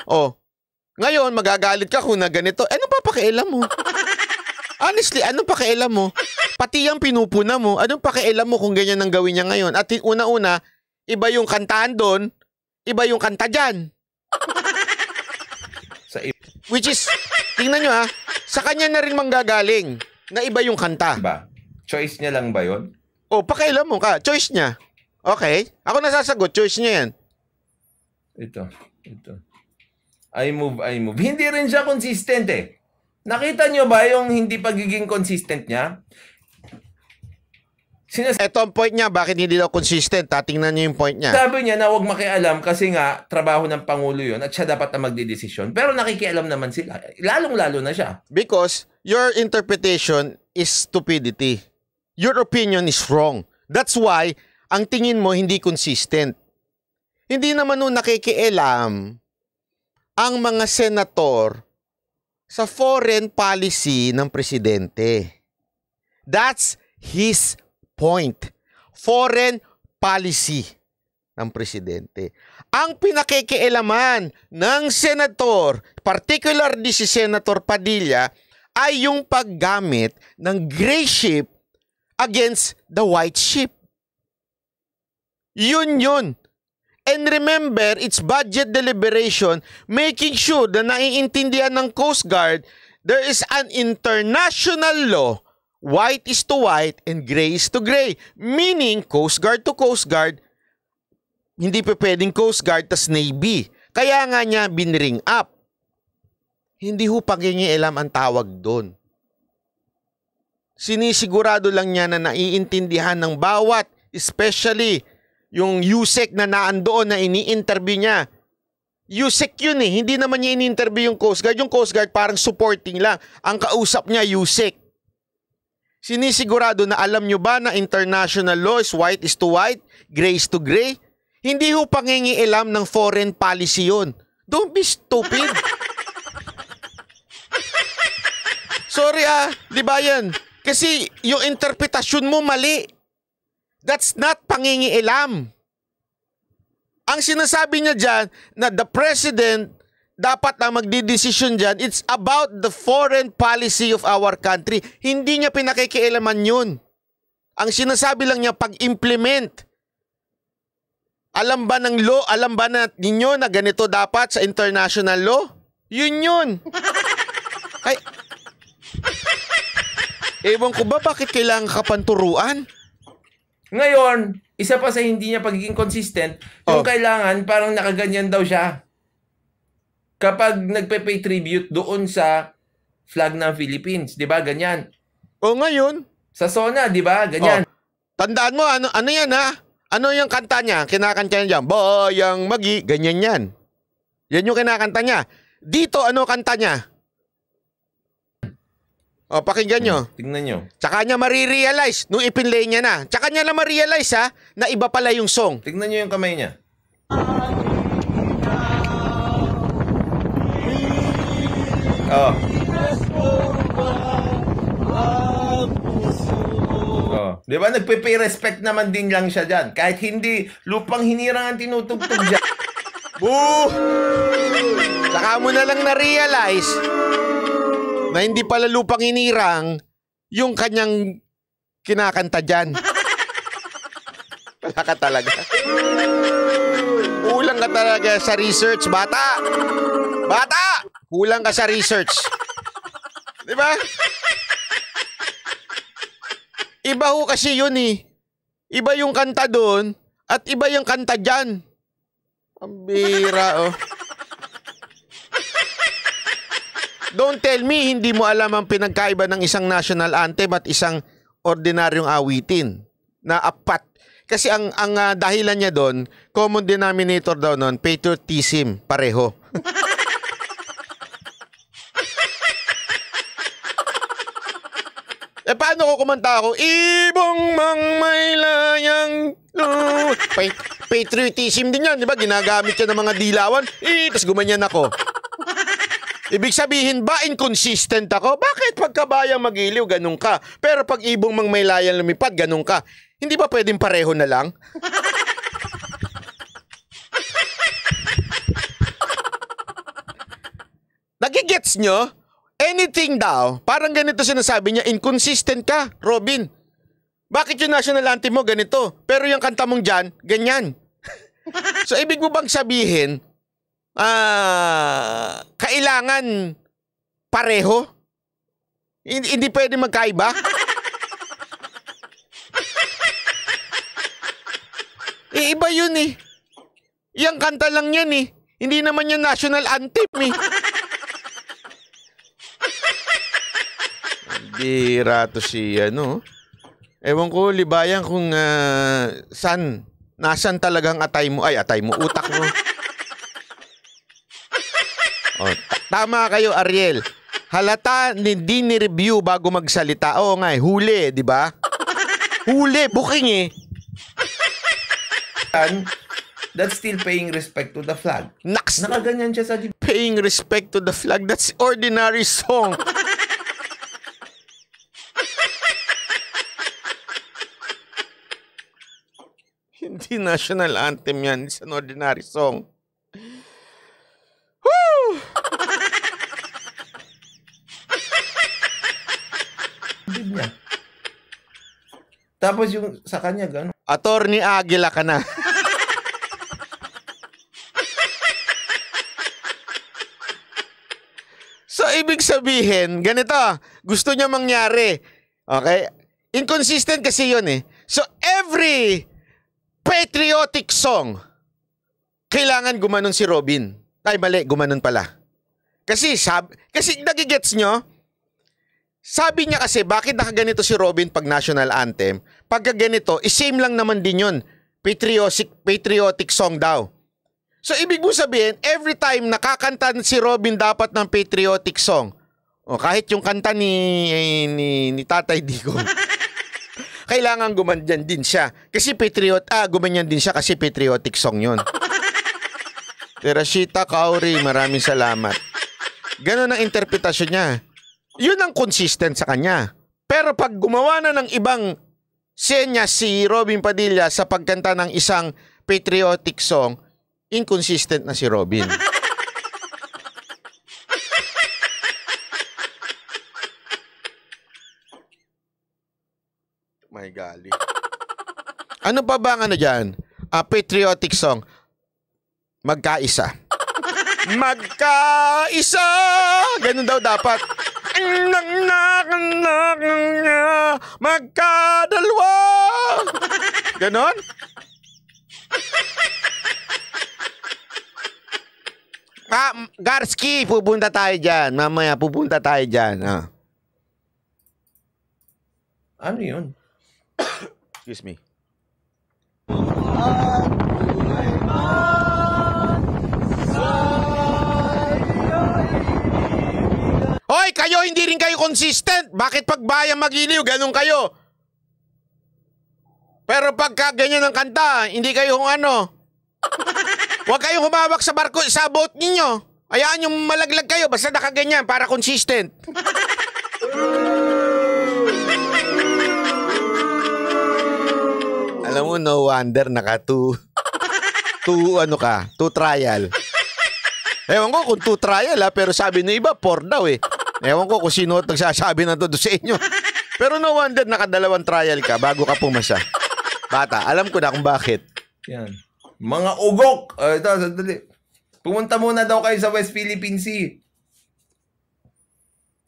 Ngayon, magagalit ka kung na ganito. Anong papakialam mo? Honestly, anong pakialam mo? Pati yung pinupuna mo, anong pakialam mo kung ganyan ang gawin niya ngayon? At una-una, iba yung kantahan doon, iba yung kanta dyan. Which is, tingnan nyo sa kanya na rin manggagaling na iba yung kanta. Ba? Choice niya lang ba yun? Pakialam mo ka. Choice niya. Okay. Ako nasasagot. Choice niya yan. Ito. I move. Hindi rin siya consistent Nakita nyo ba yung hindi pagiging consistent niya? Ito ang point niya. Bakit hindi daw consistent? Tingnan niyo yung point niya. Sabi niya na huwag makialam kasi nga trabaho ng Pangulo yun at siya dapat na magdidesisyon. Pero nakikialam naman sila. Lalong-lalo na siya. Because your interpretation is stupidity. Your opinion is wrong. That's why ang tingin mo hindi consistent. Hindi naman nun nakikialam ang mga senator sa foreign policy ng presidente. That's his point. Foreign policy ng presidente. Ang pinakikialaman ng senator, particularly si Senator Padilla, ay yung paggamit ng gray ship against the white ship. Yun. And remember, it's budget deliberation, making sure na naiintindihan ng Coast Guard, there is an international law. White is to white and gray is to gray. Meaning, Coast Guard to Coast Guard, hindi pa pwedeng Coast Guard tas Navy. Kaya nga niya binring up. Hindi ho paghingialam ang tawag doon. Sinisigurado lang niya na naiintindihan ng bawat, especially yung USEC na naandoon na ini-interview niya. USEC yun eh. Hindi naman niya ini-interview yung Coast Guard. Yung Coast Guard parang supporting lang. Ang kausap niya, USEC. Sinisigurado na alam nyo ba na international law is white is to white, gray is to gray? Hindi ho pangingialam ng foreign policy yun. Don't be stupid. Sorry di ba yan? Kasi yung interpretasyon mo mali. That's not pangingialam. Ang sinasabi niya dyan na the president dapat na magdidesisyon dyan, it's about the foreign policy of our country. Hindi niya pinakikialaman yun. Ang sinasabi lang niya pag-implement. Alam ba ng law? Alam ba na ninyo na ganito dapat sa international law? Yun. Ay, ewan ko ba bakit kailangan kapanturuan? Ngayon, isa pa sa hindi niya pagiging consistent, yung kailangan parang nakaganyan daw siya. Kapag nagpe-pay tribute doon sa flag ng Philippines, 'di ba? Ganyan. Ngayon, sa SONA, 'di ba? Ganyan. Tandaan mo ano 'yan ha? Ano yung kanta niya? Kinakanta niya diyan, Bayang Magi, ganyan 'yan. Yan yung kinakanta niya. Dito ano kanta niya? Pakinggan nyo. Tingnan nyo. Tsaka niya marirealize nung ipinlay niya na. Tsaka niya na marirealize na iba pala yung song. Tingnan nyo yung kamay niya. Di ba? Nagpe-pay respect naman din lang siya dyan. Kahit hindi lupang hinirang ang tinutugtog dyan. Boo! Tsaka mo na lang na-realize na hindi pala lupang hinirang yung kanyang kinakanta dyan. Wala ka talaga. Kulang ka talaga sa research, bata! Bata! Kulang ka sa research. Di ba? Iba ho kasi yun eh. Iba yung kanta doon at iba yung kanta dyan. Ang bira Don't tell me hindi mo alam ang pinagkaiba ng isang national anthem at isang ordinaryong awitin na apat. Kasi ang dahilan niya doon, common denominator daw noon, patriotism, pareho. Paano ko kumanta ako? Ibong mang may layang patriotism din yan, di ba? Ginagamit yan ng mga dilawan. Tapos gumanyan ako. Ibig sabihin ba inconsistent ako? Bakit pagkabayang magiliw, ganun ka? Pero pag ibong mang may layang lumipad, ganun ka. Hindi ba pwedeng pareho na lang? Nagigets nyo? Anything daw, parang ganito sinasabi niya, inconsistent ka, Robin. Bakit yung national anthem mo ganito? Pero yung kanta mong dyan, ganyan. So, ibig mo bang sabihin, kailangan pareho? Hindi pwede magkaiba? Iba yun eh. Yang kanta lang yan eh. Hindi naman yan national anthem eh. Bira to si Ewan ko, Libayan, kung nasan talagang atay mo. Ay, atay mo, utak mo. Tama kayo, Ariel. Halata, hindi ni-review bago magsalita. Oo nga, huli, di ba? Huli, booking eh. That's still paying respect to the flag. Naks! Nakaganyan siya sa... Paying respect to the flag, that's ordinary song. Hindi national anthem yan. It's an ordinary song. Woo! Tapos yung sa kanya, gano'n. Attorney Aguila ka na. So, ibig sabihin, ganito, gusto niya mangyari. Okay? Inconsistent kasi yun eh. So, every patriotic song, kailangan gumanon si Robin. Ay, mali, gumanon pala. Kasi nagigets nyo, Sabi niya kasi, bakit nakaganito si Robin pag national anthem? Pagka ganito, same lang naman din yun. Patriotic song daw. So, ibig mo sabihin, every time nakakanta si Robin dapat ng patriotic song, o kahit yung kanta ni Tatay Digo, kailangan gumanyan din siya. Kasi gumanyan din siya kasi patriotic song yun. Terashita Kauri, maraming salamat. Ganon ang interpretasyon niya. Yun ang consistent sa kanya. Pero pag gumawa na ng ibang senya si Robin Padilla sa pagkanta ng isang patriotic song, inconsistent na si Robin. My golly. Ano pa ba ang ano dyan? Patriotic song. Magkaisa. Magkaisa! Ganun daw dapat. Magkadalwa! Ganon? Garski, pupunta tayo dyan. Mamaya, pupunta tayo dyan. Ano yun? Excuse me. Hoy, kayo hindi rin kayo consistent. Bakit pag bayang magiliw, ganun kayo? Pero pagka ganyan ang kanta, hindi kayo kung ano. Huwag kayong humawak sa barko, sa boat ninyo. Hayaan yung malaglag kayo, basta nakaganyan para consistent. Alam mo, no wonder naka two trial. Ewan ko kung 2 trial pero sabi ng iba 4 daw eh. Ewan ko kung sino nagsasabi na to sa inyo. Pero no wonder naka2 trial ka bago ka pumasa. Bata, alam ko na kung bakit. Yan. Mga ugok. Ito, sandali. Pumunta muna daw kayo sa West Philippine Sea.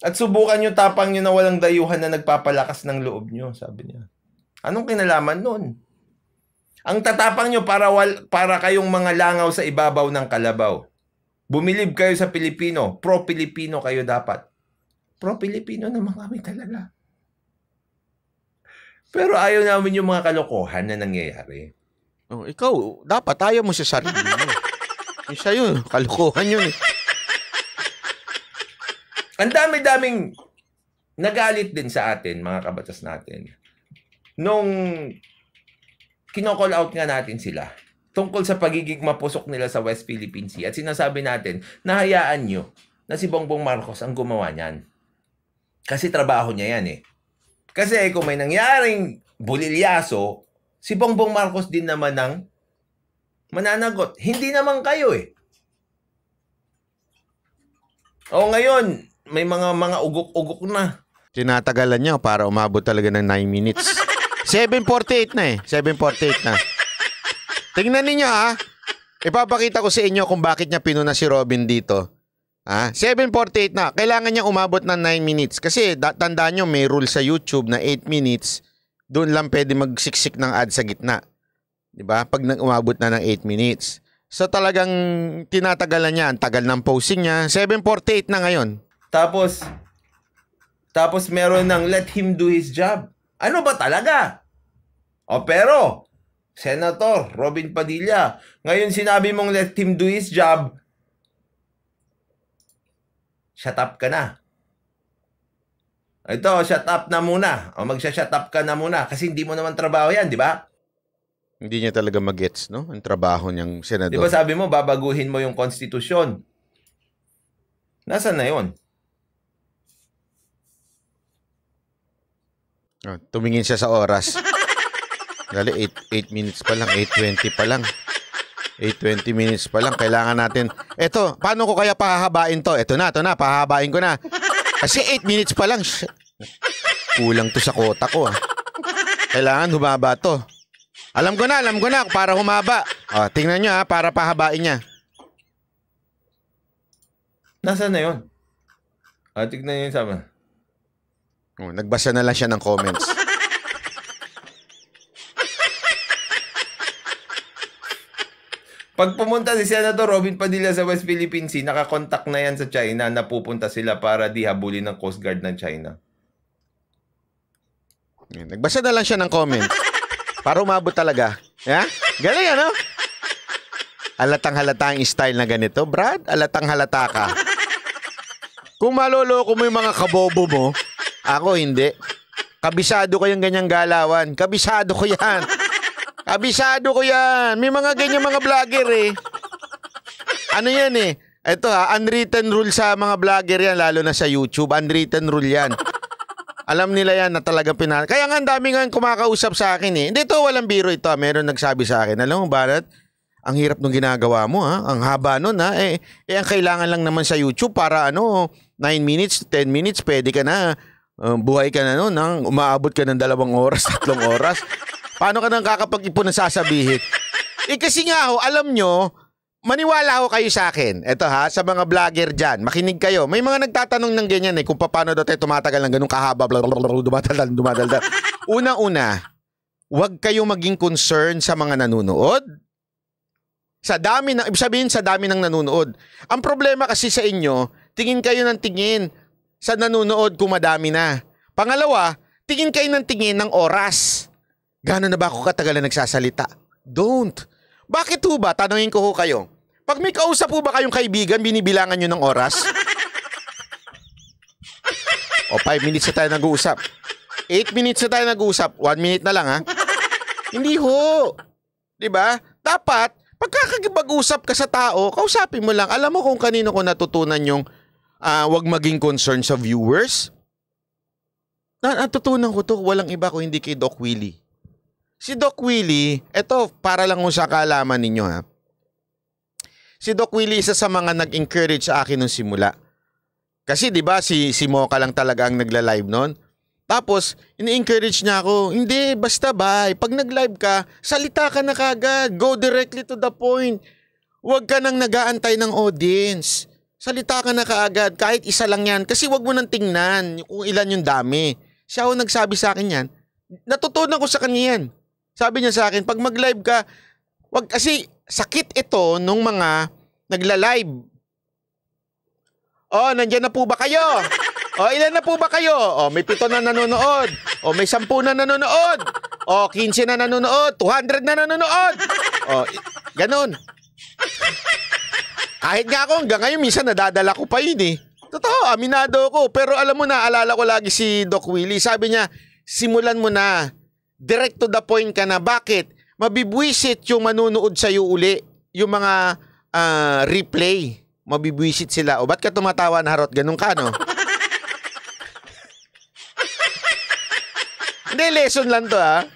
At subukan nyo tapang nyo na walang dayuhan na nagpapalakas ng loob nyo, sabi niya. Anong kinalaman nun? Ang tatapang nyo para kayong mga langaw sa ibabaw ng kalabaw. Bumilib kayo sa Pilipino. Pro-Pilipino kayo dapat. Pro-Pilipino naman kami talaga. Pero ayaw namin yung mga kalokohan na nangyayari. Oh, ikaw, dapat ayaw mo sa sarili mo. Isa yun, kalokohan yun. Ang dami-daming nagalit din sa atin, mga kabatas natin. Nung kinocall out nga natin sila tungkol sa pagiging mapusok nila sa West Philippine Sea. At sinasabi natin, nahayaan nyo na si Bongbong Marcos ang gumawa niyan. Kasi trabaho niya yan eh. Kasi kung may nangyaring bulilyaso, si Bongbong Marcos din naman ang mananagot. Hindi naman kayo eh. O ngayon, may mga ugok-ugok na. Tinatagalan niya para umabot talaga ng 9 minutes. 7:48 na eh. 7:48 na. Tingnan ninyo ha. Ipapakita ko sa inyo kung bakit niya pinuna si Robin dito. 7:48 na. Kailangan niya umabot ng 9 minutes. Kasi tandaan nyo, may rule sa YouTube na 8 minutes. Doon lang pwede magsiksik ng ad sa gitna. Diba? Pag umabot na ng 8 minutes. So talagang tinatagalan niya. Ang tagal ng posting niya. 7:48 na ngayon. Tapos meron ng let him do his job. Ano ba talaga? Pero Senator Robin Padilla, ngayon sinabi mong let him do his job, shut up ka na. Ito, shut up na muna. O magsha-shut up ka na muna kasi hindi mo naman trabaho yan, di ba? Hindi niya talaga magets, no? Ang trabaho niyang senador. Di ba sabi mo, babaguhin mo yung konstitusyon? Nasaan na yun? Tumingin siya sa oras. Dali, 8 minutes pa lang. 8:20 pa lang. 8:20 minutes pa lang. Kailangan natin. Eto, paano ko kaya pahahabain to? Eto na, pahahabain ko na. Kasi 8 minutes pa lang. Kulang to sa kota ko. Kailangan humaba to. Alam ko na para humaba. Tingnan nyo para pahabain niya. Nasaan na yun? Tignan nyo yung sama. Nagbasa na lang siya ng comments. Pag pumunta si Senator Robin Padilla sa West Philippine Sea, nakakontak na yan sa China na pupunta sila para di habulin ng Coast Guard ng China. Nagbasa na lang siya ng comment para umabot talaga. Yeah? Galing, ano? Halatang-halata ang style na ganito. Brad, halatang-halata ka. Kung maloloko mo yung mga kabobo mo, ako hindi. Kabisado ko yung ganyang galawan. Kabisado ko yan. Kabisado ko yan. May mga ganyan mga vlogger eh. Ano yan eh? Ito unwritten rule sa mga vlogger yan, lalo na sa YouTube. Unwritten rule yan. Alam nila yan na talagang Kaya nga ang dami nga kumakausap sa akin eh. Hindi, ito walang biro ito. Meron nagsabi sa akin, alam mo Barat, ang hirap nung ginagawa mo ha. Ang haba nun ha. Ang kailangan lang naman sa YouTube para 9 minutes, 10 minutes, pwede ka na. Buhay ka na nun. Umaabot ka ng 2 oras, 3 oras. Paano ka nang kakapag-ipon ng sasabihin? Kasi nga alam nyo, maniwala ho kayo sa akin. Ito sa mga vlogger dyan, makinig kayo. May mga nagtatanong ng ganyan kung paano daw tayo tumatagal ng ganun kahaba, dumadaldal. Una-una, huwag kayo maging concern sa mga nanonood. Ibig sabihin sa dami ng nanonood. Ang problema kasi sa inyo, tingin kayo ng tingin sa nanonood kung madami na. Pangalawa, tingin kayo ng tingin ng oras. Gano'n na ba ako katagal na nagsasalita? Don't. Bakit ho ba? Tanungin ko ho kayo. Pag may kausap po ba kayong kaibigan, binibilangan nyo ng oras? O 5 minutes na tayo nag-uusap. 8 minutes na tayo nag-uusap. 1 minute na lang ha. Hindi ho. Diba? Dapat, pagkakapag-usap ka sa tao, kausapin mo lang. Alam mo kung kanino ko natutunan yung wag maging concern sa viewers? Natutunan ko to, walang iba ko hindi kay Doc Willie. Si Doc Willie, eto para lang sa kaalaman ninyo ha. Si Doc Willie isa sa mga nag-encourage sa akin nung simula. Kasi 'di ba si Mocha lang talaga ang nagla-live noon. Tapos ini-encourage niya ako, hindi basta bye, pag nag-live ka, salita ka na kagad, go directly to the point. Huwag ka nang nag-aantay ng audience. Salita ka na kaagad, kahit isa lang yan. Kasi wag mo nang tingnan kung ilan yung dami. Siya ho nagsabi sa akin yan. Natutunan ko sa kanya yan. Sabi niya sa akin, pag mag-live ka, wag kasi sakit ito nung mga nagla-live. Oh, nandiyan na po ba kayo? Oh, ilan na po ba kayo? Oh, may 7 na nanonood. Oh, may 10 na nanonood. Oh, 15 na nanonood. 200 na nanonood. Oh, ganun. Kahit nga ako hanggang ngayon, minsan nadadala ko pa yun eh. Totoo, aminado ko. Pero alam mo na, alala ko lagi si Doc Willie. Sabi niya, simulan mo na. Direct to the point ka na. Bakit? Mabibwisit yung manunood sa'yo uli. Yung mga replay. Mabibwisit sila. O ba't ka tumatawa na Harot? Ganun ka, no? Hindi, lesson lang to ha.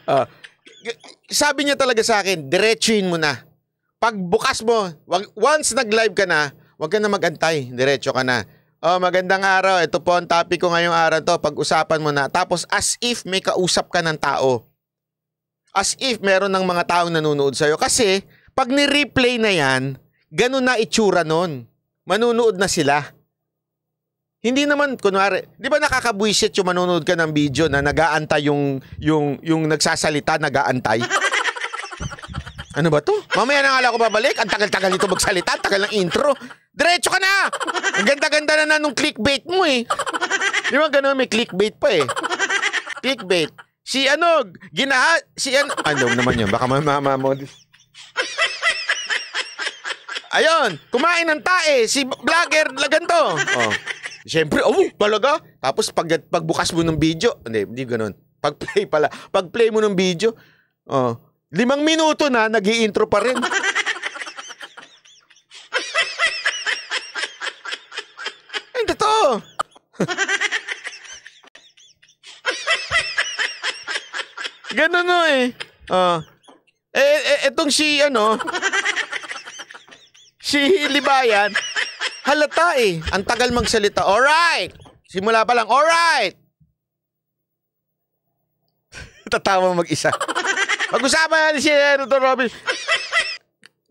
Sabi niya talaga sa akin, diretsuin mo na. Pag bukas mo, once nag-live ka na, huwag ka na mag-antay. Diretso ka na. Oh, magandang araw. Ito po ang topic ko ngayong araw to. Pag-usapan mo na. Tapos as if may kausap ka ng tao. As if meron ng mga taong nanonood sa'yo. Kasi pag ni-replay na yan, ganun na itsura nun. Manunood na sila. Hindi naman, kunwari, di ba nakakabwisit yung manonood ka ng video na nag-aantay yung nagsasalita, nag-aantay? Ano ba to? Mamaya na nga ako babalik. Ang tagal-tagal nito magsalita. Ang tagal ng intro. Diretso ka na! Ang ganda-ganda na nung clickbait mo eh. Di ba ganun? May clickbait pa eh. Clickbait. Ano naman yun? Baka mama mo. Ayun, kumain ng tae. Si vlogger, laganto. Oh. Siyempre, talaga? Tapos pagbukas mo ng video, hindi ganun. Pag-play pala. Pag-play mo ng video, 5 minuto na, nag-i-intro pa rin. Ay, totoo. Ganun no eh. Etong si Libayan, halata eh. Ang tagal magsalita. Alright! Simula pa lang, alright! Tatawa mag-isa. Pag-usapan natin si Dr. Robin.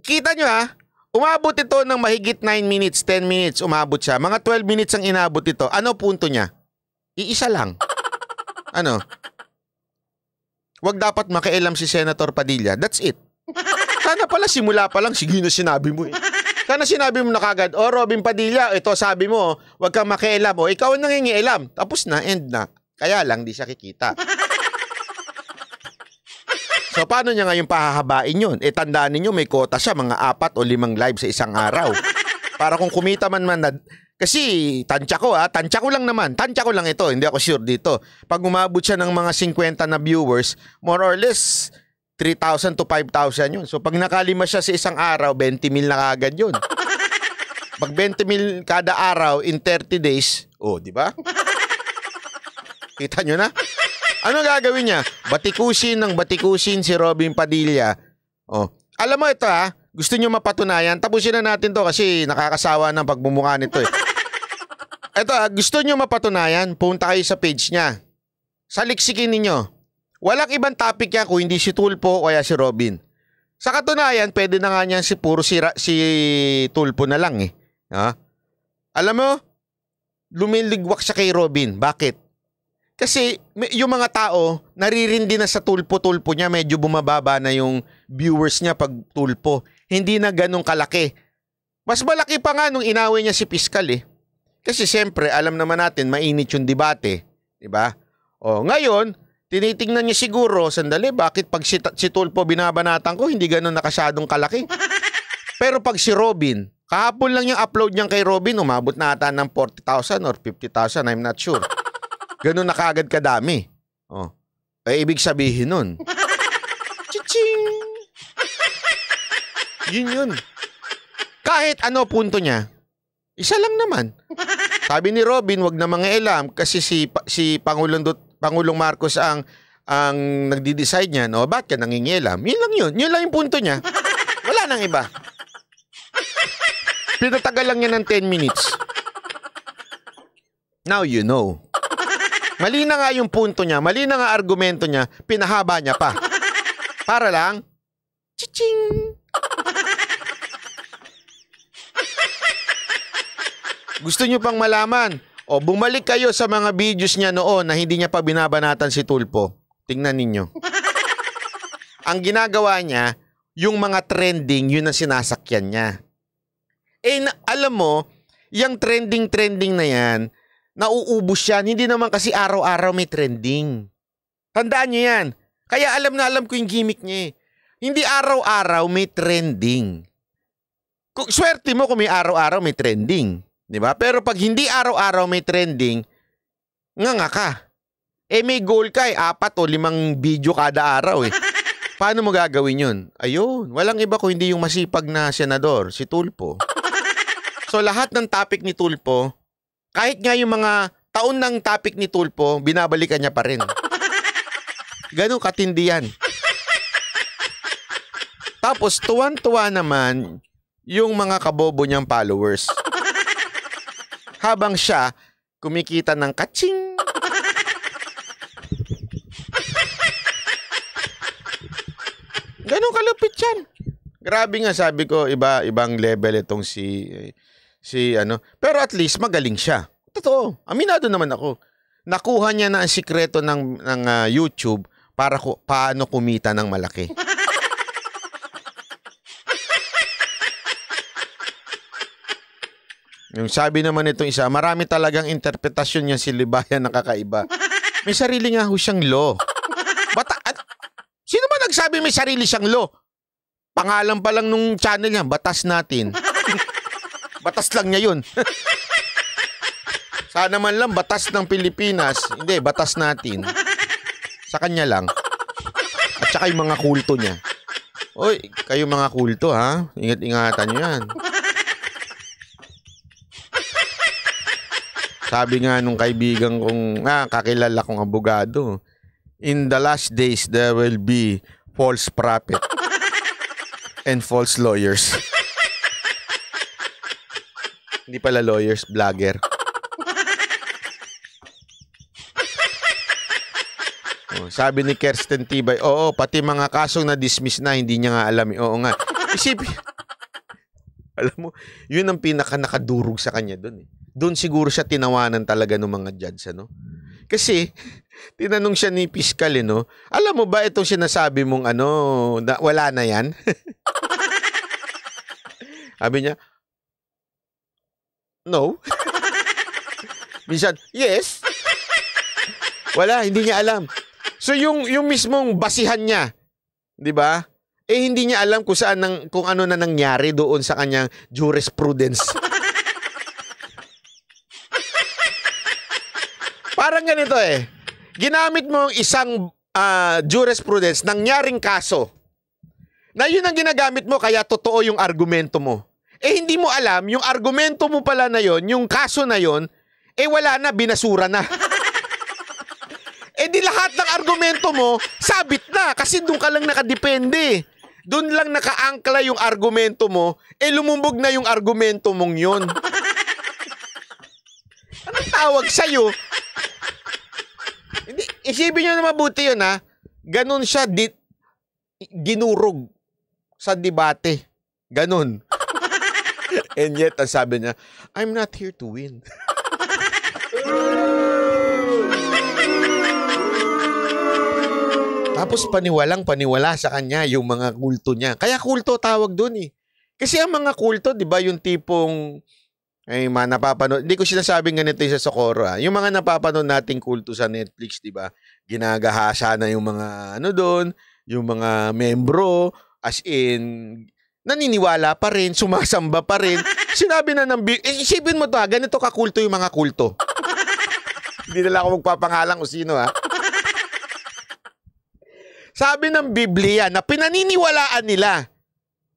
Kita nyo ha, umabot ito ng mahigit 9 minutes, 10 minutes, umabot siya. Mga 12 minutes ang inabot ito. Ano punto niya? Iisa lang. Ano? Wag dapat makialam si Senator Padilla. That's it. Sana pala simula pa lang, sige na sinabi mo eh. Sana sinabi mo na kagad, Robin Padilla, ito sabi mo, wag kang makialam. Ikaw ang nangingialam. Tapos na, end na. Kaya lang, di siya kikita. So, paano niya ngayon pahahabain yun? Tandaan ninyo, may quota siya, mga 4 o 5 live sa isang araw. Para kung kumita man na... Kasi, tansya ko lang ito, hindi ako sure dito. Pag umabot siya ng mga 50 na viewers, more or less, 3,000 to 5,000 yun. So, pag nakalima siya sa isang araw, 20 mil na kagad yun. Pag 20 mil kada araw in 30 days, di ba? Kita nyo na? Ano gagawin niya? Batikusin si Robin Padilla. Alam mo ito gusto nyo mapatunayan? Tapusin na natin to kasi nakakasawa ng pagmumukha nito Ito gusto nyo mapatunayan? Punta kayo sa page niya. Saliksikin ninyo. Walang ibang topic yan kung hindi si Tulfo o kaya si Robin. Sa katunayan, pwede na nga niyan si Tulfo na lang Alam mo, lumiligwak siya kay Robin. Bakit? Kasi yung mga tao, naririndi na sa Tulfo niya, medyo bumababa na yung viewers niya pag Tulfo. Hindi na ganun kalaki. Mas malaki pa nga nung inaway niya si Piskal Kasi siyempre, alam naman natin, mainit yung debate. Diba? Ngayon, tinitingnan niya siguro, sandali, bakit pag si Tulfo binabanatan ko, hindi ganun nakasyadong kalaki? Pero pag si Robin, kahapon lang yung upload niyang kay Robin, umabot na ata ng 40,000 or 50,000, I'm not sure. Ganun na kagad kadami. Ibig sabihin nun. Chiching! Yun. Kahit ano punto niya, isa lang naman. Sabi ni Robin, wag na mangialam kasi si Pangulong Marcos ang nagdi-decide niyan. Ba't ka nangingialam? Yun lang yun. Yun lang yung punto niya. Wala nang iba. Pinatagal lang niya ng 10 minutes. Now you know. Mali na nga yung punto niya, mali na nga argumento niya, pinahaba niya pa. Para lang, chiching! Gusto niyo pang malaman? Bumalik kayo sa mga videos niya noon na hindi niya pa binabanatan si Tulfo. Tingnan ninyo. Ang ginagawa niya, yung mga trending, yun ang sinasakyan niya. Alam mo, yung trending na yan, nauubos yan. Hindi naman kasi araw-araw may trending. Tandaan nyo yan. Kaya alam ko yung gimmick niya Hindi araw-araw may trending. Swerte mo kung may araw-araw may trending. Diba? Pero pag hindi araw-araw may trending, nga ka. May goal ka 4 o 5 video kada araw Paano mo gagawin yun? Ayun. Walang iba kung hindi yung masipag na senador, si Tulfo. So lahat ng topic ni Tulfo, kahit nga yung mga taon ng topic ni Tulfo, binabalikan niya pa rin. Ganun katindi yan. Tapos, tuwan-tuwa naman yung mga kabobo niyang followers. Habang siya, kumikita ng kaching. Ganun kalupit yan. Grabe nga, sabi ko, ibang level itong si pero at least magaling siya. Totoo. Aminado naman ako. Nakuha niya na ang sikreto ng YouTube para paano kumita ng malaki. Yung sabi naman itong isa, marami talagang interpretasyon niya si Libayan na kakaiba. May sarili nga ho siyang law. Sino ba nagsabi may sarili siyang law? Pangalan pa lang nung channel niya, Batas Natin. Batas lang niya yun. Sana man lang batas ng Pilipinas. Hindi, batas natin. Sa kanya lang. At saka yung mga kulto niya. Oy, kayo mga kulto ha? Ingat-ingatan nyo yan. Sabi nga nung kaibigan kong, kakilala kong abogado, in the last days, there will be false prophet and false lawyers. Hindi pala lawyers, vlogger. Sabi ni Kirsten Tibay, oo, pati mga kasong na-dismiss na, hindi niya nga alam. Oo nga. Isipin, alam mo, yun ang pinaka-nakadurog sa kanya doon. Doon siguro siya tinawanan talaga ng mga judge, ano? Kasi, tinanong siya ni Piskal, no? Alam mo ba itong sinasabi mong wala na yan? Sabi niya, no. Minsan, yes. Wala, hindi niya alam. So yung mismong basihan niya 'Di ba? Eh hindi niya alam kung ano na nangyari doon sa kanyang jurisprudence. Parang ganito eh. Ginamit mo isang jurisprudence, nangyaring kaso. Na yun ang ginagamit mo kaya totoo yung argumento mo. Eh hindi mo alam, yung argumento mo pala na yon, yung kaso na yon, eh wala na, binasura na. Eh di lahat ng argumento mo, sabit na kasi doon ka lang nakadepende. Doon lang nakaangkla yung argumento mo, eh lumumbog na yung argumento mong yun. Anong tawag sa'yo? Hindi, isipin nyo na mabuti yun ha. Ganon siya ginurog sa debate. Ganon. And yet, ang sabi niya, I'm not here to win. Tapos paniwala sa kanya yung mga kulto niya. Kaya kulto tawag doon eh. Kasi ang mga kulto, di ba, yung tipong, ay napapanood, hindi ko sinasabing ganito sa Socorro ha. Yung mga napapanood nating kulto sa Netflix, di ba, ginagahasa na yung mga ano doon, yung mga membro, as in, naniniwala pa rin, sumasamba pa rin. Sinabi na ng isipin mo to ha, ganito kakulto yung mga kulto. Hindi nila ako magpapangalan kung sino ha. Sabi ng Biblia na pinaniniwalaan nila.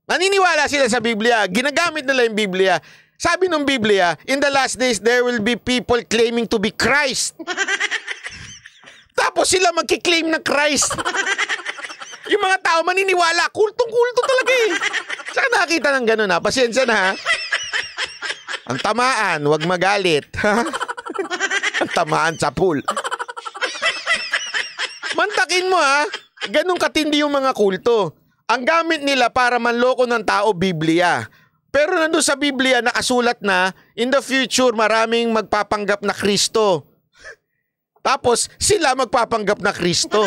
Naniniwala sila sa Biblia. Ginagamit nila yung Biblia. Sabi ng Biblia, in the last days, there will be people claiming to be Christ. Tapos sila magkiklaim na Christ. Yung mga tao maniniwala. Kultong-kulto talaga eh. Saan nakita ng gano'n ha? Pasensya na ha. Ang tamaan, wag magalit. Ang tamaan sa pool. Mantakin mo ha. Ganun katindi yung mga kulto. Ang gamit nila para manloko ng tao, Biblia. Pero nandun sa Biblia, nakasulat na, in the future, maraming magpapanggap na Kristo. Tapos, sila magpapanggap na Kristo.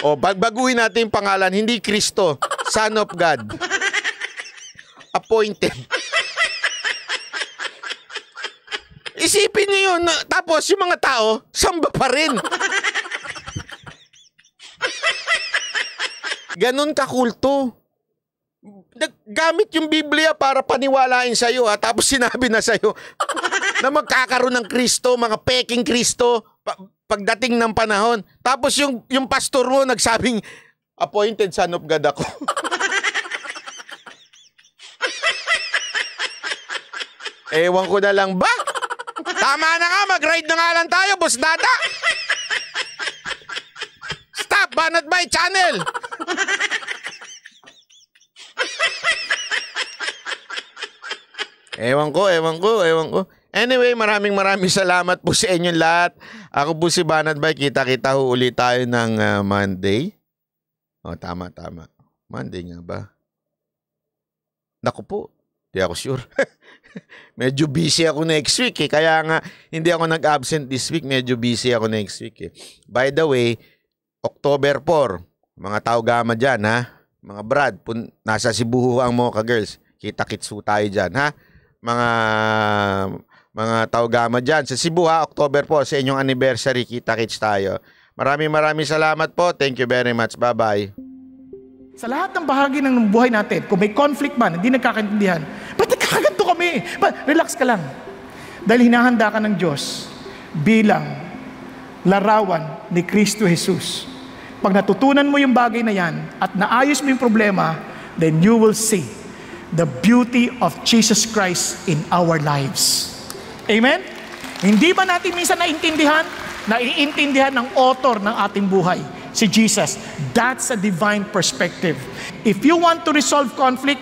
O, bagbaguhin natin yung pangalan, hindi Kristo, Son of God. Appointed. Isipin niyo yun. Tapos yung mga tao, samba pa rin. Ganon kakulto. Gamit yung Biblia para paniwalain sa'yo ha. Tapos sinabi na sa'yo na magkakaroon ng Kristo, mga peking Kristo, pagdating ng panahon. Tapos yung pastor mo nagsabing, appointed son of God ako. Ewan ko na lang ba? Tama na nga, mag-ride na nga lang tayo, Boss Dada. Stop, Banat Bay Channel. Ewan ko. Anyway, maraming salamat po sa inyong lahat. Ako po si Banat Bay. Kita-kita ho ulit tayo ng Monday. O, tama. Monday nga ba? Naku po, di ako sure. Medyo busy ako next week eh. Kaya nga, hindi ako nag-absent this week. Medyo busy ako next week eh. By the way, October 4, mga tao gama dyan ha. Mga Brad, nasa Cebu ang Mocha Girls. Kita-kits ho tayo dyan ha. Mga tao gama dyan sa Cebu ha. October 4, sa inyong anniversary, kita-kits tayo. Maraming salamat po. Thank you very much. Bye-bye. Sa lahat ng bahagi ng buhay natin, kung may conflict man, hindi nagkakaintindihan, ba't nagkakaganto kami? Relax ka lang. Dahil hinahanda ka ng Diyos bilang larawan ni Kristo Jesus. Pag natutunan mo yung bagay na yan at naayos mo yung problema, then you will see the beauty of Jesus Christ in our lives. Amen? Hindi ba natin minsan naiintindihan ng author ng ating buhay? Si Jesus. That's a divine perspective. If you want to resolve conflict,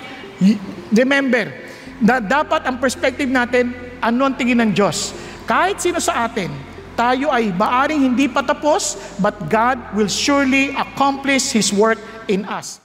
remember na dapat ang perspective natin, ano ang tingin ng Diyos. Kahit sino sa atin, tayo ay maaring hindi pa tapos, but God will surely accomplish His work in us.